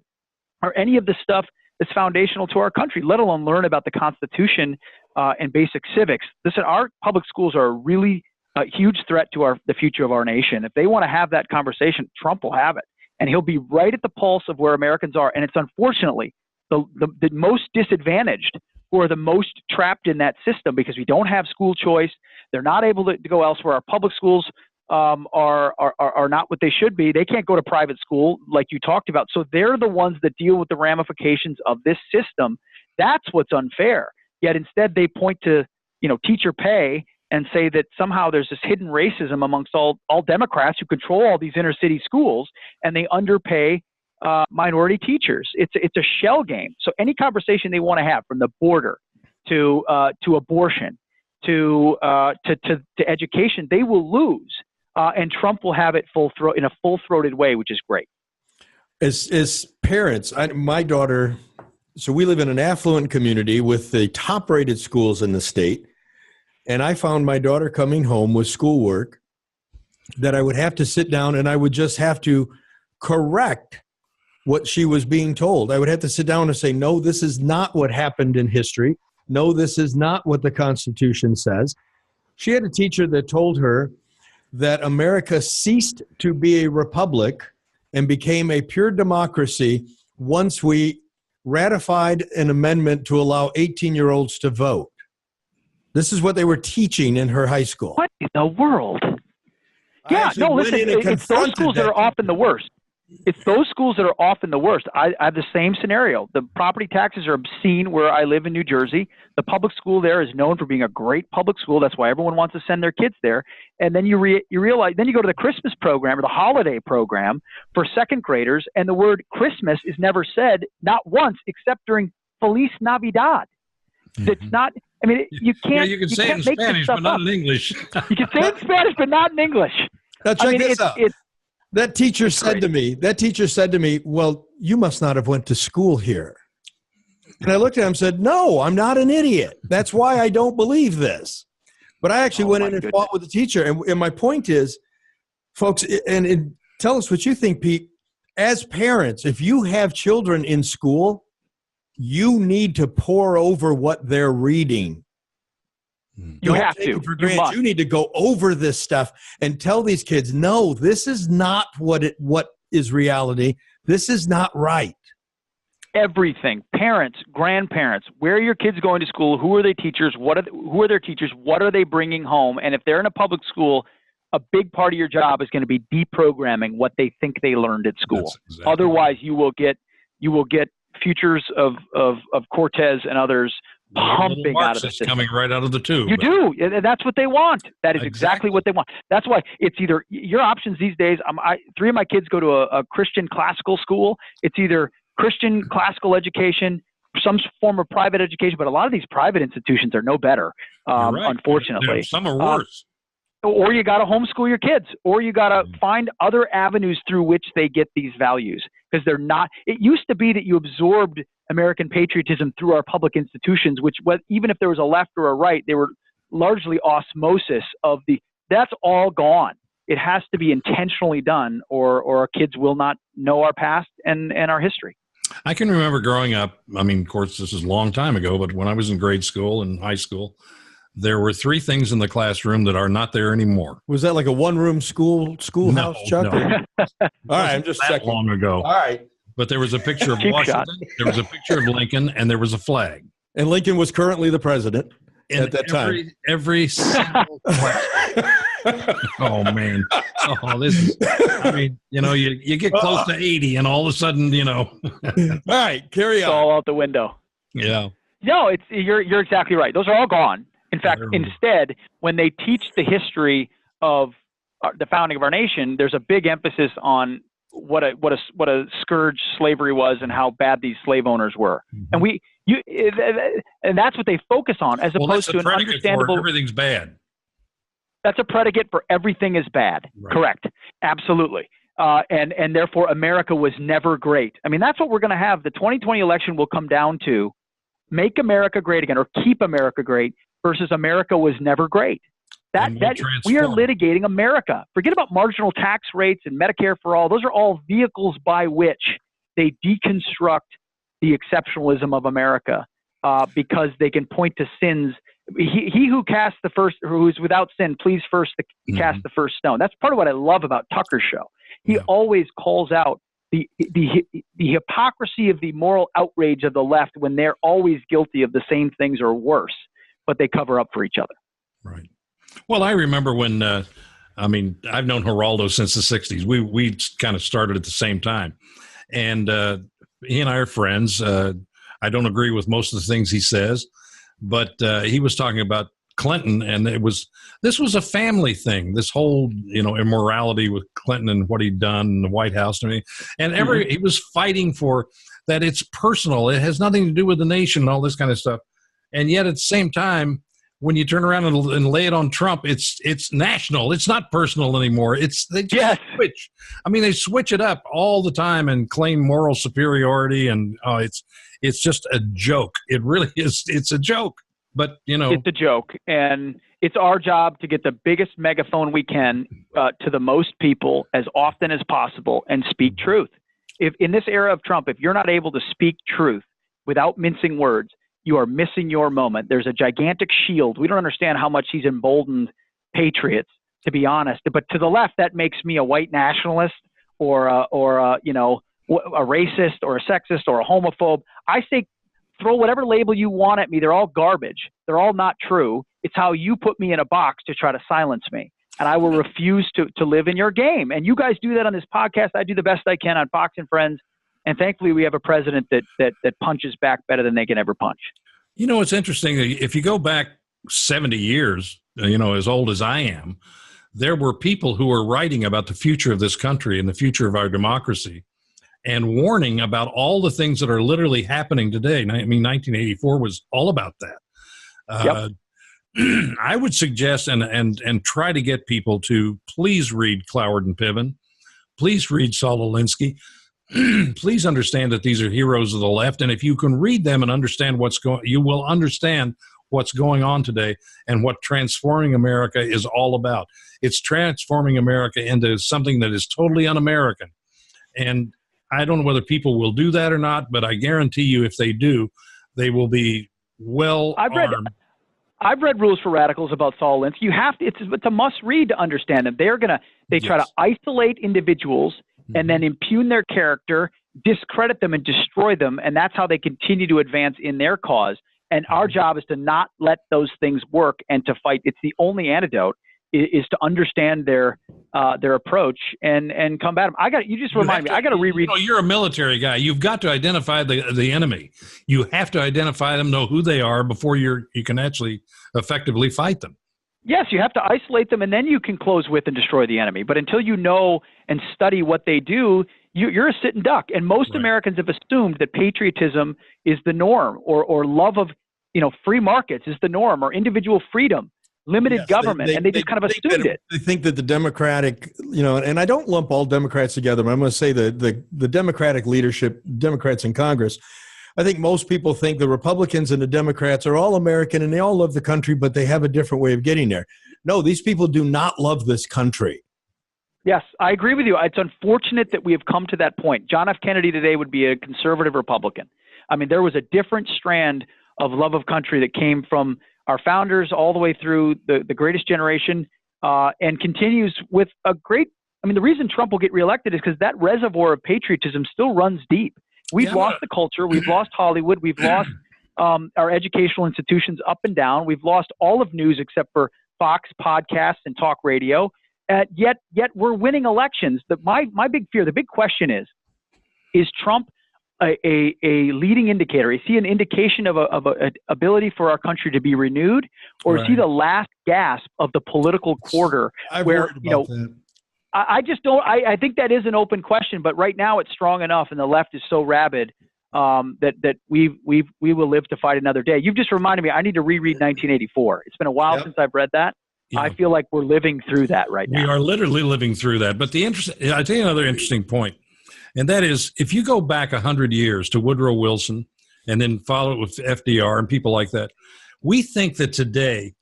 or any of the stuff that's foundational to our country, let alone learn about the Constitution and basic civics. Listen, our public schools are a really huge threat to the future of our nation. If they want to have that conversation, Trump will have it. And he'll be right at the pulse of where Americans are. And it's unfortunately the most disadvantaged who are the most trapped in that system because we don't have school choice. They're not able to go elsewhere. Our public schools are not what they should be. They can't go to private school like you talked about. So they're the ones that deal with the ramifications of this system. That's what's unfair. Yet instead they point to, teacher pay and say that somehow there's this hidden racism amongst all Democrats who control all these inner city schools, and they underpay minority teachers. It's a shell game. So any conversation they want to have, from the border to abortion to education, they will lose, and Trump will have it in a full-throated way, which is great. As parents, my daughter. So we live in an affluent community with the top-rated schools in the state, and I found my daughter coming home with schoolwork that I would have to sit down and I would just have to correct what she was being told. I would have to sit down and say, no, this is not what happened in history. No, this is not what the Constitution says. She had a teacher that told her that America ceased to be a republic and became a pure democracy once we ratified an amendment to allow 18-year-olds to vote. This is what they were teaching in her high school. What in the world? Yeah, no, listen, it's those schools that are often the worst. It's those schools that are often the worst. I have the same scenario. The property taxes are obscene where I live in New Jersey. The public school there is known for being a great public school. That's why everyone wants to send their kids there. And then you realize, then you go to the Christmas program or the holiday program for second graders, and the word Christmas is never said, not once, except during Feliz Navidad. It's not. I mean, you can't. Yeah, you can say it in Spanish, but not in English. You can say it in Spanish, but not in English. Now check this out. That teacher said to me, well, you must not have went to school here. And I looked at him and said, no, I'm not an idiot. That's why I don't believe this. But I actually went in and fought with the teacher. And my point is, folks, and tell us what you think, Pete. As parents, if you have children in school, you need to pore over what they're reading. You have to. You need to go over this stuff and tell these kids, no, this is not what is reality. This is not right. Everything. Parents, grandparents, where are your kids going to school? Who are their teachers? Who are their teachers? What are they bringing home? And if they're in a public school, a big part of your job is going to be deprogramming what they think they learned at school. Exactly. Otherwise, you will get futures of Cortez and others pumping out of the system. Coming right out of the tube. You do. That's what they want. That is exactly what they want. That's why it's either your options these days. 3 of my kids go to a Christian classical school. It's either Christian classical education, some form of private education, but a lot of these private institutions are no better, unfortunately. Some are worse. Or you got to homeschool your kids, or you got to find other avenues through which they get these values, because they're not. It used to be that you absorbed American patriotism through our public institutions, which was, even if there was a left or a right, they were largely osmosis of that's all gone. It has to be intentionally done, or our kids will not know our past and our history. I can remember growing up. I mean, of course, this is a long time ago, but when I was in grade school and high school, there were 3 things in the classroom that are not there anymore. Was that like a one-room schoolhouse, Chuck? No. All right, I'm just checking. Long ago. All right. But there was a picture of Washington, there was a picture of Lincoln, and there was a flag. And Lincoln was currently the president at that time. Every single question. Oh, man. Oh, this is, I mean, you get close to 80 and all of a sudden, All right, carry on. It's all out the window. Yeah. No, you're exactly right. Those are all gone. In fact, instead, when they teach the history of the founding of our nation, there's a big emphasis on what a scourge slavery was and how bad these slave owners were. And and that's what they focus on, as opposed to an understandable. Everything's bad. That's a predicate for everything is bad. Right. Correct. Absolutely. And therefore America was never great. I mean, that's what we're going to have. The 2020 election will come down to make America great again, or keep America great, versus America was never great. That we are litigating America. Forget about marginal tax rates and Medicare for all. Those are all vehicles by which they deconstruct the exceptionalism of America, because they can point to sins. He who casts the first, who is without sin, please first cast the first stone. That's part of what I love about Tucker's show. He always calls out the hypocrisy of the moral outrage of the left when they're always guilty of the same things or worse, but they cover up for each other. Right. Well, I remember when, I've known Geraldo since the 60s. We kind of started at the same time. And he and I are friends. I don't agree with most of the things he says, but he was talking about Clinton, and this was a family thing, this whole, immorality with Clinton and what he'd done in the White House. And he was fighting for that it's personal. It has nothing to do with the nation and all this kind of stuff. And yet at the same time, when you turn around and lay it on Trump, it's national. It's not personal anymore. They just switch. I mean, they switch it up all the time and claim moral superiority, and it's just a joke. It really is. It's a joke. But it's a joke, and it's our job to get the biggest megaphone we can to the most people as often as possible and speak truth. If in this era of Trump, if you're not able to speak truth without mincing words, you are missing your moment. There's a gigantic shield. We don't understand how much he's emboldened patriots, to be honest. But to the left, that makes me a white nationalist or a racist or a sexist or a homophobe. I say throw whatever label you want at me. They're all garbage. They're all not true. It's how you put me in a box to try to silence me. And I will refuse to live in your game. And you guys do that on this podcast. I do the best I can on Fox and Friends. And thankfully, we have a president that punches back better than they can ever punch. It's interesting. If you go back 70 years, as old as I am, there were people who were writing about the future of this country and the future of our democracy and warning about all the things that are literally happening today. I mean, 1984 was all about that. I would suggest and try to get people to please read Cloward and Piven. Please read Saul Alinsky. Please understand that these are heroes of the left, and if you can read them and understand you will understand what's going on today and what transforming America is all about. It's transforming America into something that is totally un-American. And I don't know whether people will do that or not, but I guarantee you if they do, they will be well armed. I've read Rules for Radicals about Saul Alinsky. You have to, it's a must read to understand them. They try to isolate individuals and then impugn their character, discredit them and destroy them. And that's how they continue to advance in their cause. And our job is to not let those things work and to fight. It's the only antidote is to understand their approach and combat them. You just remind me, I got to reread. You're a military guy. You've got to identify the enemy. You have to identify them, know who they are before you can actually effectively fight them. Yes, you have to isolate them, and then you can close with and destroy the enemy. But until you know and study what they do, you're a sitting duck. And most Americans have assumed that patriotism is the norm, or love of free markets is the norm, or individual freedom, limited government, and they just kind of assumed it. They think that the Democratic, and I don't lump all Democrats together, but I'm going to say the Democratic leadership, Democrats in Congress, I think most people think the Republicans and the Democrats are all American and they all love the country, but they have a different way of getting there. No, these people do not love this country. Yes, I agree with you. It's unfortunate that we have come to that point. John F. Kennedy today would be a conservative Republican. I mean, there was a different strand of love of country that came from our founders all the way through the greatest generation and continues with a great – the reason Trump will get reelected is because that reservoir of patriotism still runs deep. We've lost the culture. We've lost Hollywood. We've lost our educational institutions up and down. We've lost all of news except for Fox podcasts and talk radio. Yet we're winning elections. My big fear, the big question is Trump a leading indicator? Is he an indication of a ability for our country to be renewed, or is he the last gasp of the political quarter? I've where worried about that. I just don't. I think that is an open question, but right now it's strong enough, and the left is so rabid that we will live to fight another day. You've just reminded me. I need to reread 1984. It's been a while since I've read that. Yeah. I feel like we're living through that right now. We are literally living through that. But I tell you another interesting point, and that is if you go back 100 years to Woodrow Wilson and then follow it with FDR and people like that, we think that today,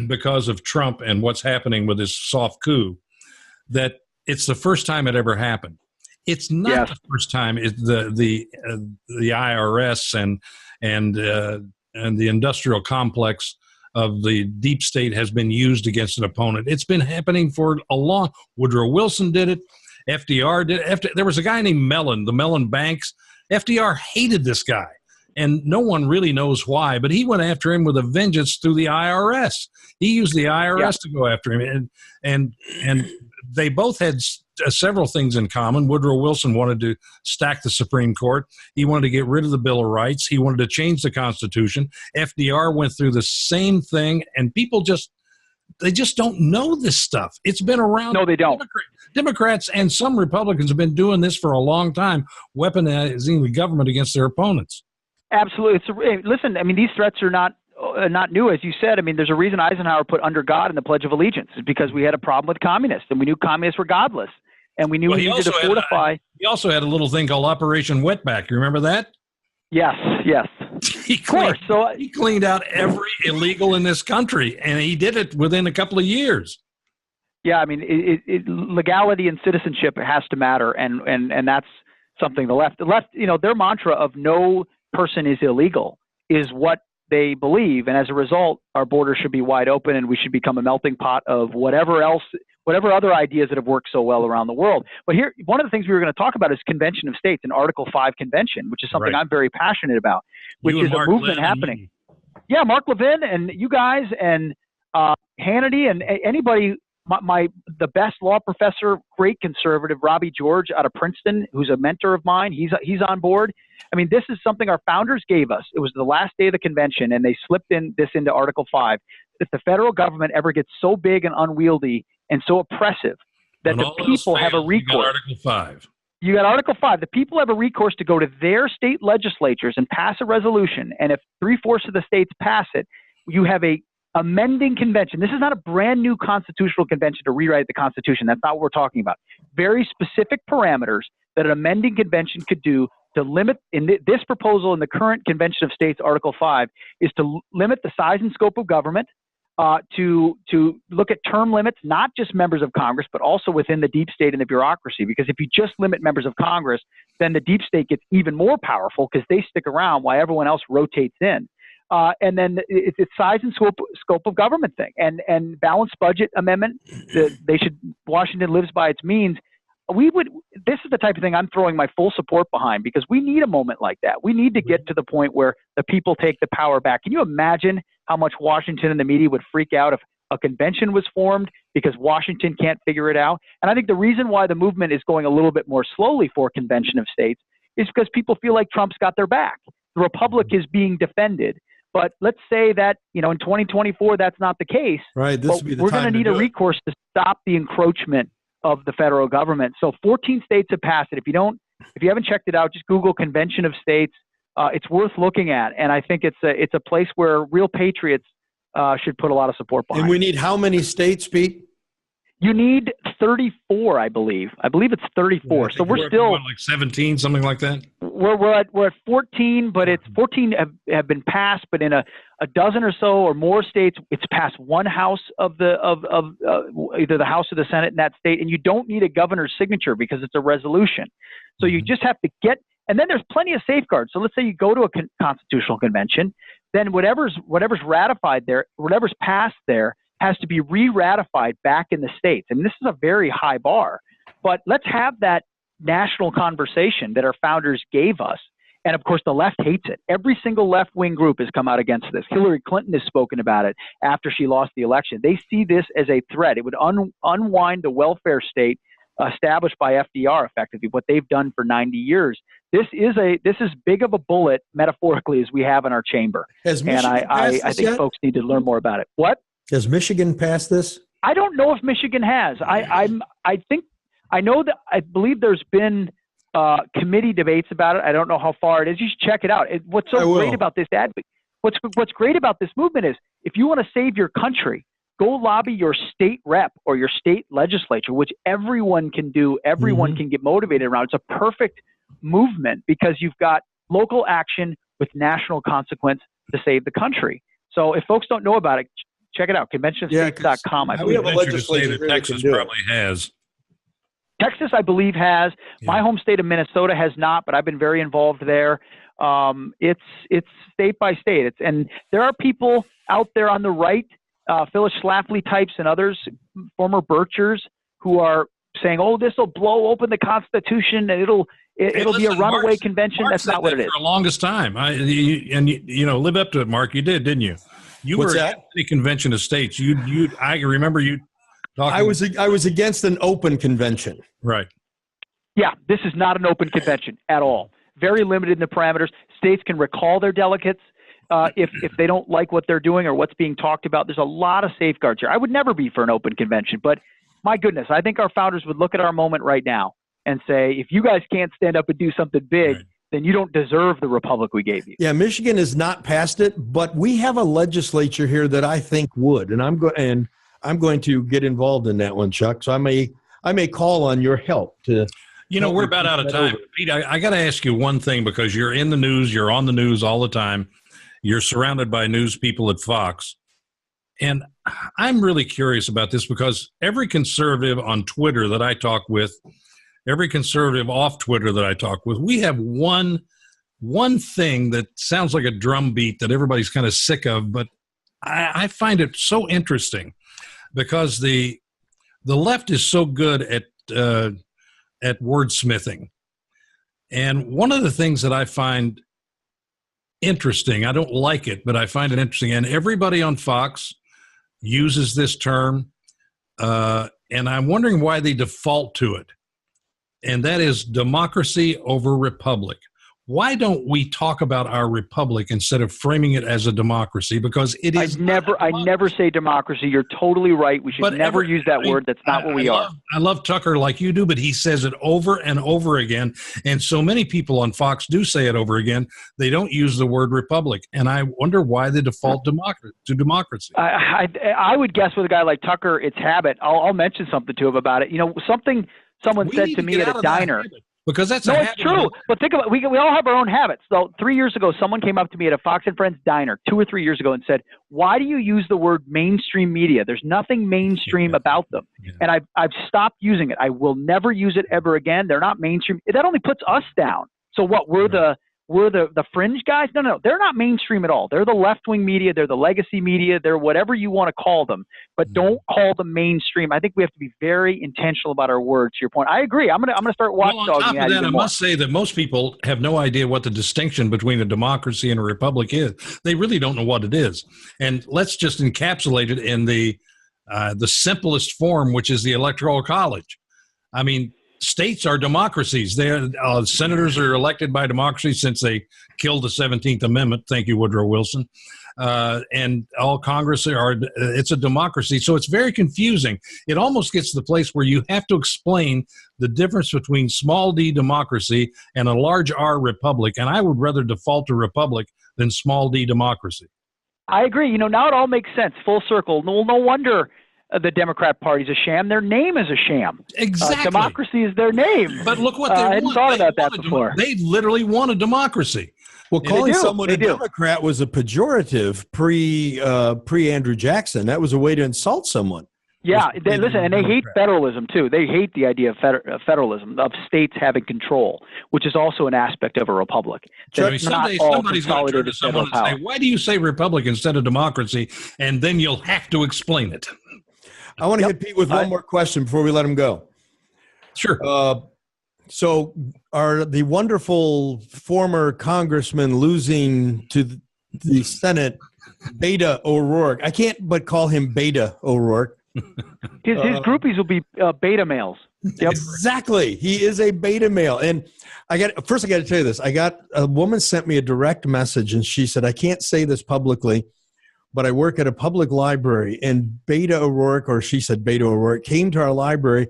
because of Trump and what's happening with his soft coup, that it's the first time it ever happened. It's not the first time. The IRS and the industrial complex of the deep state has been used against an opponent. It's been happening for a long. Woodrow Wilson did it. FDR did it. There was a guy named Mellon, the Mellon Banks. FDR hated this guy, and no one really knows why. But he went after him with a vengeance through the IRS. He used the IRS to go after him, and they both had several things in common. Woodrow Wilson wanted to stack the Supreme Court. He wanted to get rid of the Bill of Rights. He wanted to change the Constitution. FDR went through the same thing, and people they just don't know this stuff. It's been around. No, they don't. Democrats and some Republicans have been doing this for a long time, weaponizing the government against their opponents. Absolutely. Listen, I mean, these threats are not new, as you said. I mean, there's a reason Eisenhower put under God in the Pledge of Allegiance. It's because we had a problem with communists, and we knew communists were godless, and we knew we needed to fortify. He also had a little thing called Operation Wetback. You remember that? Yes. He cleaned out every illegal in this country, and he did it within a couple of years. Yeah, I mean, legality and citizenship has to matter, and that's something the left, their mantra of no person is illegal is what they believe, and as a result, our borders should be wide open, and we should become a melting pot of whatever other ideas that have worked so well around the world. But here, one of the things we were going to talk about is Convention of States, an Article 5 convention, which is something I'm very passionate about, which is a movement happening. Yeah, Mark Levin and you guys and Hannity and anybody. The best law professor, great conservative, Robbie George out of Princeton, who's a mentor of mine. He's on board. I mean, this is something our founders gave us. It was the last day of the convention, and they slipped this into Article 5. If the federal government ever gets so big and unwieldy and so oppressive that the people have a recourse. You got Article 5. You got Article 5. The people have a recourse to go to their state legislatures and pass a resolution, and if 3/4 of the states pass it, you have a amending convention. This is not a brand new constitutional convention to rewrite the Constitution. That's not what we're talking about. Very specific parameters that an amending convention could do to limit, in this proposal in the current Convention of States, Article 5, is to limit the size and scope of government, to look at term limits, not just members of Congress, but also within the deep state and the bureaucracy. Because if you just limit members of Congress, then the deep state gets even more powerful because they stick around while everyone else rotates in. And then it's size and scope of government thing, and balanced budget amendment. Washington lives by its means. This is the type of thing I'm throwing my full support behind, because we need a moment like that. We need to get to the point where the people take the power back. Can you imagine how much Washington and the media would freak out if a convention was formed because Washington can't figure it out? And I think the reason why the movement is going a little bit more slowly for Convention of States is because people feel like Trump's got their back. The Republic is being defended. But let's say that, in 2024, that's not the case. Right. We're going to need a recourse to stop the encroachment of the federal government. So 14 states have passed it. If you haven't checked it out, just Google Convention of States. It's worth looking at. And I think it's a place where real patriots should put a lot of support behind. And we need how many states, Pete? You need 34, I believe. I believe it's 34. So we're still like 17, something like that. We're at 14, but it's 14 have been passed. But in a dozen or so or more states, it's passed one house of either the House or the Senate in that state, and you don't need a governor's signature because it's a resolution. So you just have to get. And then there's plenty of safeguards. So let's say you go to a constitutional convention, then whatever's ratified there, whatever's passed there, has to be re-ratified back in the states. And this is a very high bar. But let's have that national conversation that our founders gave us. And, of course, the left hates it. Every single left-wing group has come out against this. Hillary Clinton has spoken about it after she lost the election. They see this as a threat. It would unwind the welfare state established by FDR, effectively, what they've done for 90 years. This is big of a bullet, metaphorically, as we have in our chamber. Has Michigan passed I this think yet? Folks need to learn more about it. What? Has Michigan passed this? I don't know if Michigan has. I believe there's been committee debates about it. I don't know how far it is. You should check it out. What's so great about this what's great about this movement is if you want to save your country, go lobby your state rep or your state legislature, which everyone can do. Everyone can get motivated around. It's a perfect movement because you've got local action with national consequence to save the country. So if folks don't know about it, check it out. ConventionOfStates.com. I we believe have a legislature that Texas here that can do probably has. Texas, I believe, has. My home state of Minnesota has not, but I've been very involved there. It's state by state. And there are people out there on the right, Phyllis Schlafly types and others, former Birchers, who are saying, "Oh, this will blow open the Constitution and it'll be a runaway convention." Mark That's not what it is. For the longest time, you live up to it, Mark. You did, didn't you? You What's were that? at the convention of states. I remember you talking. I was against an open convention. Right. Yeah, this is not an open convention at all. Very limited in the parameters. States can recall their delegates if they don't like what they're doing or what's being talked about. There's a lot of safeguards here. I would never be for an open convention, but my goodness, I think our founders would look at our moment right now and say, if you guys can't stand up and do something big, then you don't deserve the republic we gave you. Yeah, Michigan has not passed it, but we have a legislature here that I think would, and I'm going to get involved in that one, Chuck. So I may call on your help to. We're about out of time. Pete, I got to ask you one thing because you're in the news, you're on the news all the time. You're surrounded by news people at Fox. And I'm really curious about this because every conservative on Twitter that I talk with, every conservative off Twitter that I talk with, we have one thing that sounds like a drum beat that everybody's kind of sick of, but I find it so interesting because the left is so good at wordsmithing. And one of the things that I find interesting, I don't like it, but I find it interesting, and everybody on Fox uses this term, and I'm wondering why they default to it, and that is democracy over republic. Why don't we talk about our republic instead of framing it as a democracy? Because it is. I never say democracy. You're totally right. We should never use that word. That's not what we are. I love Tucker like you do, but he says it over and over again. And so many people on Fox do say it over again. They don't use the word republic. And I wonder why they default to democracy. I would guess with a guy like Tucker, it's habit. I'll mention something to him about it. Something someone said to me at a diner. Because that's it's true. But think about it. We all have our own habits. So 3 years ago, someone came up to me at a Fox and Friends diner 2 or 3 years ago and said, "Why do you use the word mainstream media? There's nothing mainstream about them." Yeah. And I've stopped using it. I will never use it ever again. They're not mainstream. That only puts us down. So what? We're the fringe guys? No. They're not mainstream at all. They're the left-wing media. They're the legacy media. They're whatever you want to call them. But don't call them mainstream. I think we have to be very intentional about our words, to your point. I agree. I'm gonna start watchdogging that. On top of that, I must say that most people have no idea what the distinction between a democracy and a republic is. They really don't know what it is. And let's just encapsulate it in the simplest form, which is the Electoral College. I mean, states are democracies. Senators are elected by democracy since they killed the 17th Amendment. Thank you, Woodrow Wilson. And all Congress it's a democracy. So it's very confusing. It almost gets to the place where you have to explain the difference between small d democracy and a large R republic. And I would rather default to republic than small d democracy. I agree. Now it all makes sense. Full circle. No wonder the Democrat Party's a sham. Their name is a sham. Exactly. Democracy is their name. But look what they want. I hadn't thought about that before. They literally want a democracy. Well, calling someone a Democrat was a pejorative pre Andrew Jackson. That was a way to insult someone. Yeah, and they hate federalism too. They hate the idea of federalism, of states having control, which is also an aspect of a republic. Somebody's going to turn to someone and say, "Why do you say republic instead of democracy?" And then you'll have to explain it. I want to hit Pete with one more question before we let him go. Sure. So are the wonderful former congressmen losing to the Senate Beta O'Rourke? I can't but call him Beta O'Rourke. His groupies will be beta males. Yep. Exactly. He is a beta male. And I got to tell you this. A woman sent me a direct message and she said, I can't say this publicly, but I work at a public library, and Beta O'Rourke, or she said Beta O'Rourke, came to our library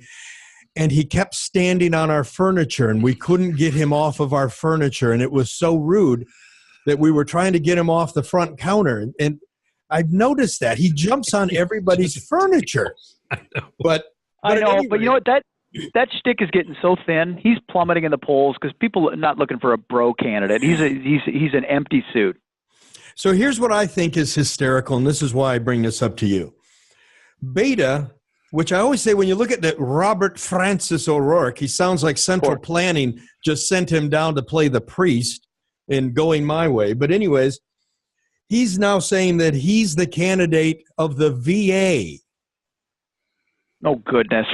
and he kept standing on our furniture and we couldn't get him off of our furniture. And it was so rude that we were trying to get him off the front counter. And I've noticed that he jumps on everybody's furniture. But I know, anyway, but you know what? That shtick is getting so thin. He's plummeting in the polls because people are not looking for a bro candidate. He's an empty suit. So here's what I think is hysterical, and this is why I bring this up to you. Beta, which I always say when you look at that Robert Francis O'Rourke, he sounds like Central Planning just sent him down to play the priest in Going My Way. But anyways, he's now saying that he's the candidate of the VA. Oh, goodness.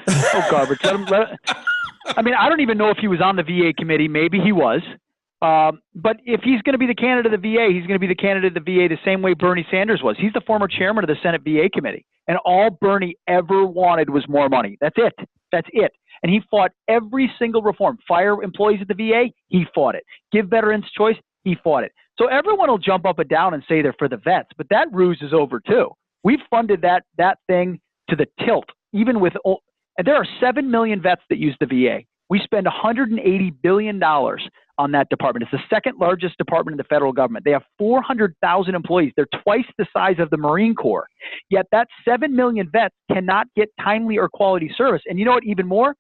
Oh, garbage. I mean, I don't even know if he was on the VA committee. Maybe he was. But if he's going to be the candidate of the VA, he's going to be the candidate of the VA the same way Bernie Sanders was. He's the former chairman of the Senate VA committee. And all Bernie ever wanted was more money. That's it. That's it. And he fought every single reform. Fire employees at the VA, he fought it. Give veterans choice, he fought it. So everyone will jump up and down and say they're for the vets, but that ruse is over too. We've funded that thing to the tilt, even with, and there are 7 million vets that use the VA. We spend $180 billion on that department. It's the second largest department in the federal government. They have 400,000 employees. They're twice the size of the Marine Corps. Yet that 7 million vets cannot get timely or quality service. And you know what, even more?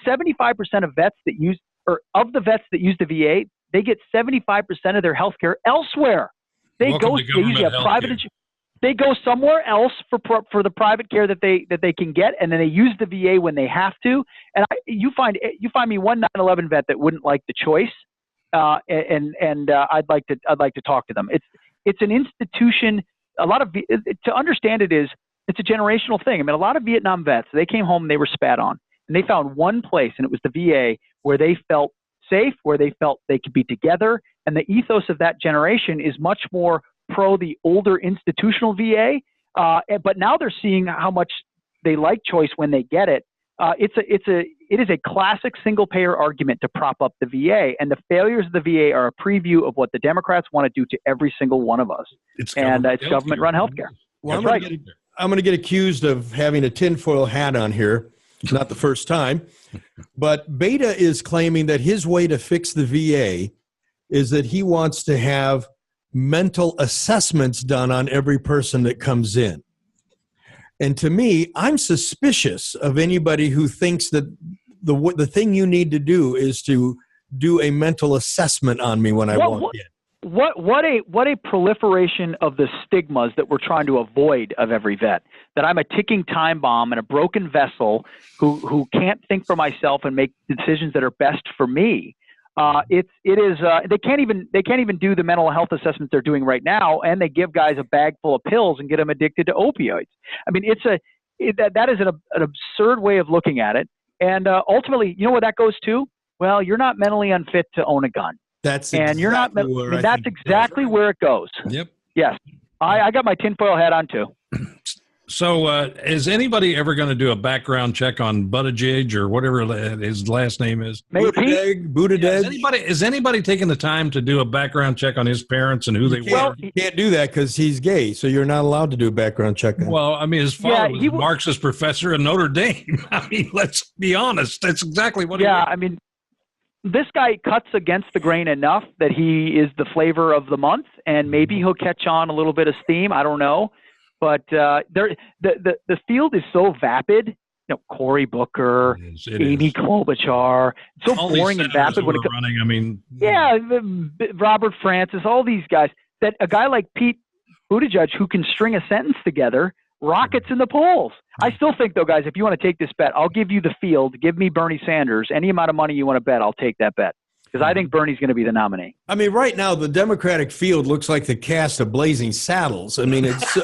75% of vets that use, or of the vets that use the VA, they get 75% of their health care elsewhere. They usually have private insurance. They go somewhere else for the private care that they can get, and then they use the VA when they have to. And you find me one 9/11 vet that wouldn't like the choice, and I'd like to talk to them. It's an institution. To understand it's a generational thing. I mean, a lot of Vietnam vets, they came home and they were spat on, and they found one place, and it was the VA, where they felt safe, where they felt they could be together. And the ethos of that generation is much more pro the older institutional VA, but now they're seeing how much they like choice when they get it. It is a classic single payer argument to prop up the VA, and the failures of the VA are a preview of what the Democrats want to do to every single one of us. It's government run healthcare. Well, I'm going to get accused of having a tinfoil hat on here. Not the first time, but Beta is claiming that his way to fix the VA is that he wants to have mental assessments done on every person that comes in. And to me, I'm suspicious of anybody who thinks that the thing you need to do is to do a mental assessment on me when I walk in. What a proliferation of the stigmas that we're trying to avoid of every vet. That I'm a ticking time bomb and a broken vessel who can't think for myself and make decisions that are best for me. They can't even do the mental health assessments they're doing right now, and they give guys a bag full of pills and get them addicted to opioids. I mean, that is an absurd way of looking at it. And ultimately, you know where that goes to? Well, you're not mentally unfit to own a gun. That's exactly where it goes. Yep. Yes. I got my tinfoil hat on too. So is anybody ever going to do a background check on Buttigieg or whatever his last name is? Buttigieg. Yeah, is anybody taking the time to do a background check on his parents and who they were? You can't do that because he's gay, so you're not allowed to do a background check on him. Well, I mean, his father was a Marxist professor at Notre Dame. I mean, let's be honest. That's exactly what he was. I mean, this guy cuts against the grain enough that he is the flavor of the month, and maybe he'll catch on a little bit of steam. I don't know. But the field is so vapid. You know, Cory Booker, Amy Klobuchar. It's so boring and vapid when it comes. I mean, Robert Francis, all these guys. That a guy like Pete Buttigieg, who can string a sentence together, rockets in the polls. I still think, though, guys, if you want to take this bet, I'll give you the field. Give me Bernie Sanders. Any amount of money you want to bet, I'll take that bet. Because I think Bernie's going to be the nominee. I mean, right now, the Democratic field looks like the cast of Blazing Saddles. I mean, it's.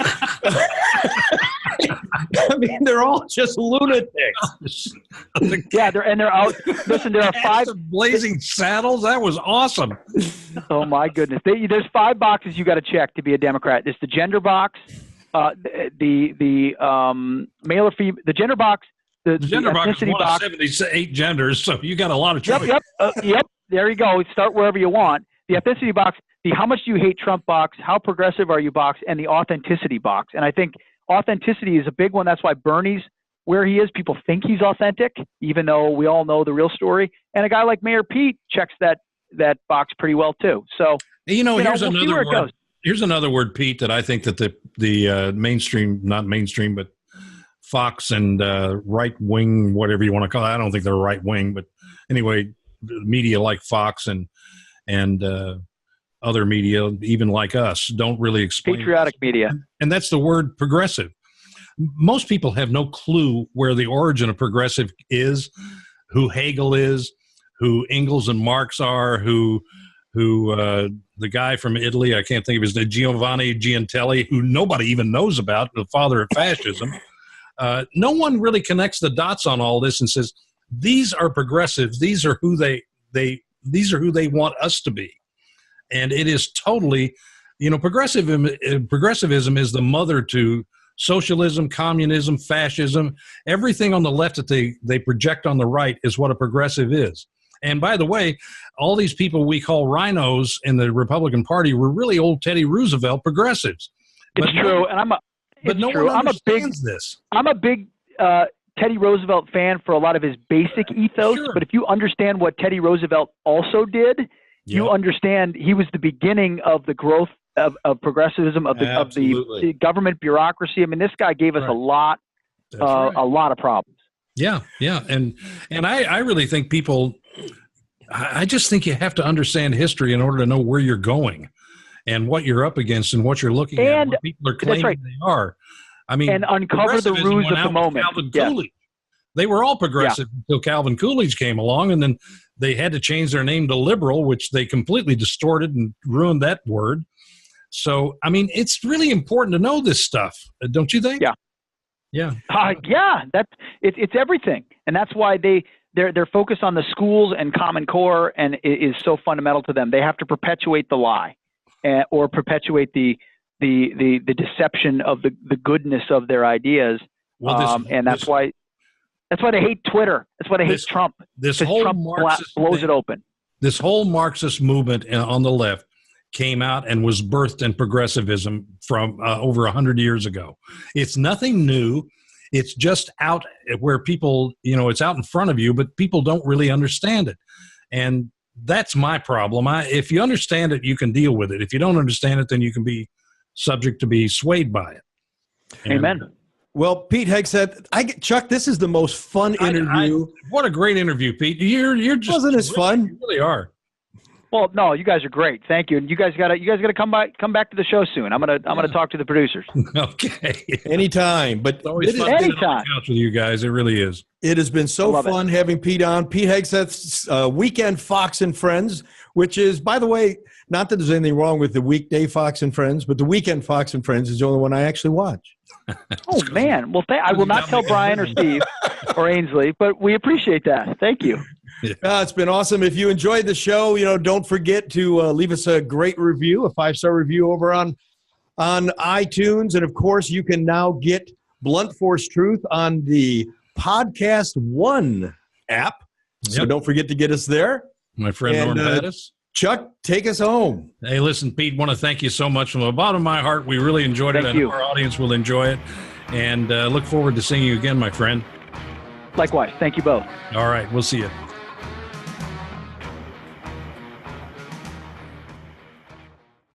I mean, they're all just lunatics. They're out. Listen, there are 5 Blazing Saddles. That was awesome. Oh my goodness! There's 5 boxes you got to check to be a Democrat. There's the gender box, the male or female, the gender box, The gender box is one of 78 genders, so you got a lot of choice. Yep. There you go. Start wherever you want. The ethnicity box, the how much do you hate Trump box, how progressive are you box, and the authenticity box. And I think authenticity is a big one. That's why Bernie's where he is. People think he's authentic, even though we all know the real story. And a guy like Mayor Pete checks that box pretty well too. So here's another word. Here's another word, Pete, that I think that the mainstream, not mainstream, but Fox and right wing, whatever you want to call it. I don't think they're right wing, but anyway, media like Fox and other media, even like us, don't really explain. Patriotic media. And that's the word progressive. Most people have no clue where the origin of progressive is, who Hegel is, who Engels and Marx are, who the guy from Italy, I can't think of his name, Giovanni Giantelli, who nobody even knows about, the father of fascism. No one really connects the dots on all this and says, these are progressives. These are who these are who they want us to be. And it is totally, progressivism is the mother to socialism, communism, fascism. Everything on the left that they project on the right is what a progressive is. And by the way, all these people we call rhinos in the Republican Party were really old Teddy Roosevelt progressives. It's true, and no one understands this. I'm a big Teddy Roosevelt fan for a lot of his basic ethos. Sure. But if you understand what Teddy Roosevelt also did, you understand he was the beginning of the growth of progressivism, of the government bureaucracy. I mean, this guy gave us a lot of problems. Yeah, and I really think people. I just think you have to understand history in order to know where you're going, and what you're up against, and what you're looking at, and what people are claiming they are. I mean, and uncover the ruse of the moment. Coolidge. They were all progressive until Calvin Coolidge came along, and then they had to change their name to liberal, which they completely distorted and ruined that word. So, I mean, it's really important to know this stuff, don't you think? Yeah. It's everything, and that's why they're focused on the schools and Common Core, and it is so fundamental to them. They have to perpetuate the lie, or perpetuate the deception of the goodness of their ideas. And that's why they hate Twitter. That's why they hate Trump. This whole Trump blows it open. This whole Marxist movement on the left came out and was birthed in progressivism from over 100 years ago. It's nothing new. It's just out where people, it's out in front of you, but people don't really understand it. And that's my problem. If you understand it, you can deal with it. If you don't understand it, then you can be subject to be swayed by it. Amen. Well, Pete Hegseth, Chuck, this is the most fun interview. What a great interview, Pete. You're just wasn't as fun. You really are. Well, no, you guys are great. Thank you. And you guys gotta come back to the show soon. I'm gonna talk to the producers. Okay. Anytime. But it's always fun to sit on the couch with you guys. It really is. It has been so fun having Pete on. Pete Hegseth's Weekend Fox and Friends, which is, by the way, not that there's anything wrong with the weekday Fox and Friends, but the Weekend Fox and Friends is the only one I actually watch. Oh, man. Well, I will not tell Brian or Steve or Ainsley, but we appreciate that. Thank you. It's been awesome. If you enjoyed the show, don't forget to leave us a great review, a 5-star review over on iTunes. And, of course, you can now get Blunt Force Truth on the Podcast One app. So don't forget to get us there. My friend Norm Battis. Chuck, take us home. Hey, listen, Pete, want to thank you so much from the bottom of my heart. We really enjoyed it. I know our audience will enjoy it. And look forward to seeing you again, my friend. Likewise. Thank you both. All right. We'll see you.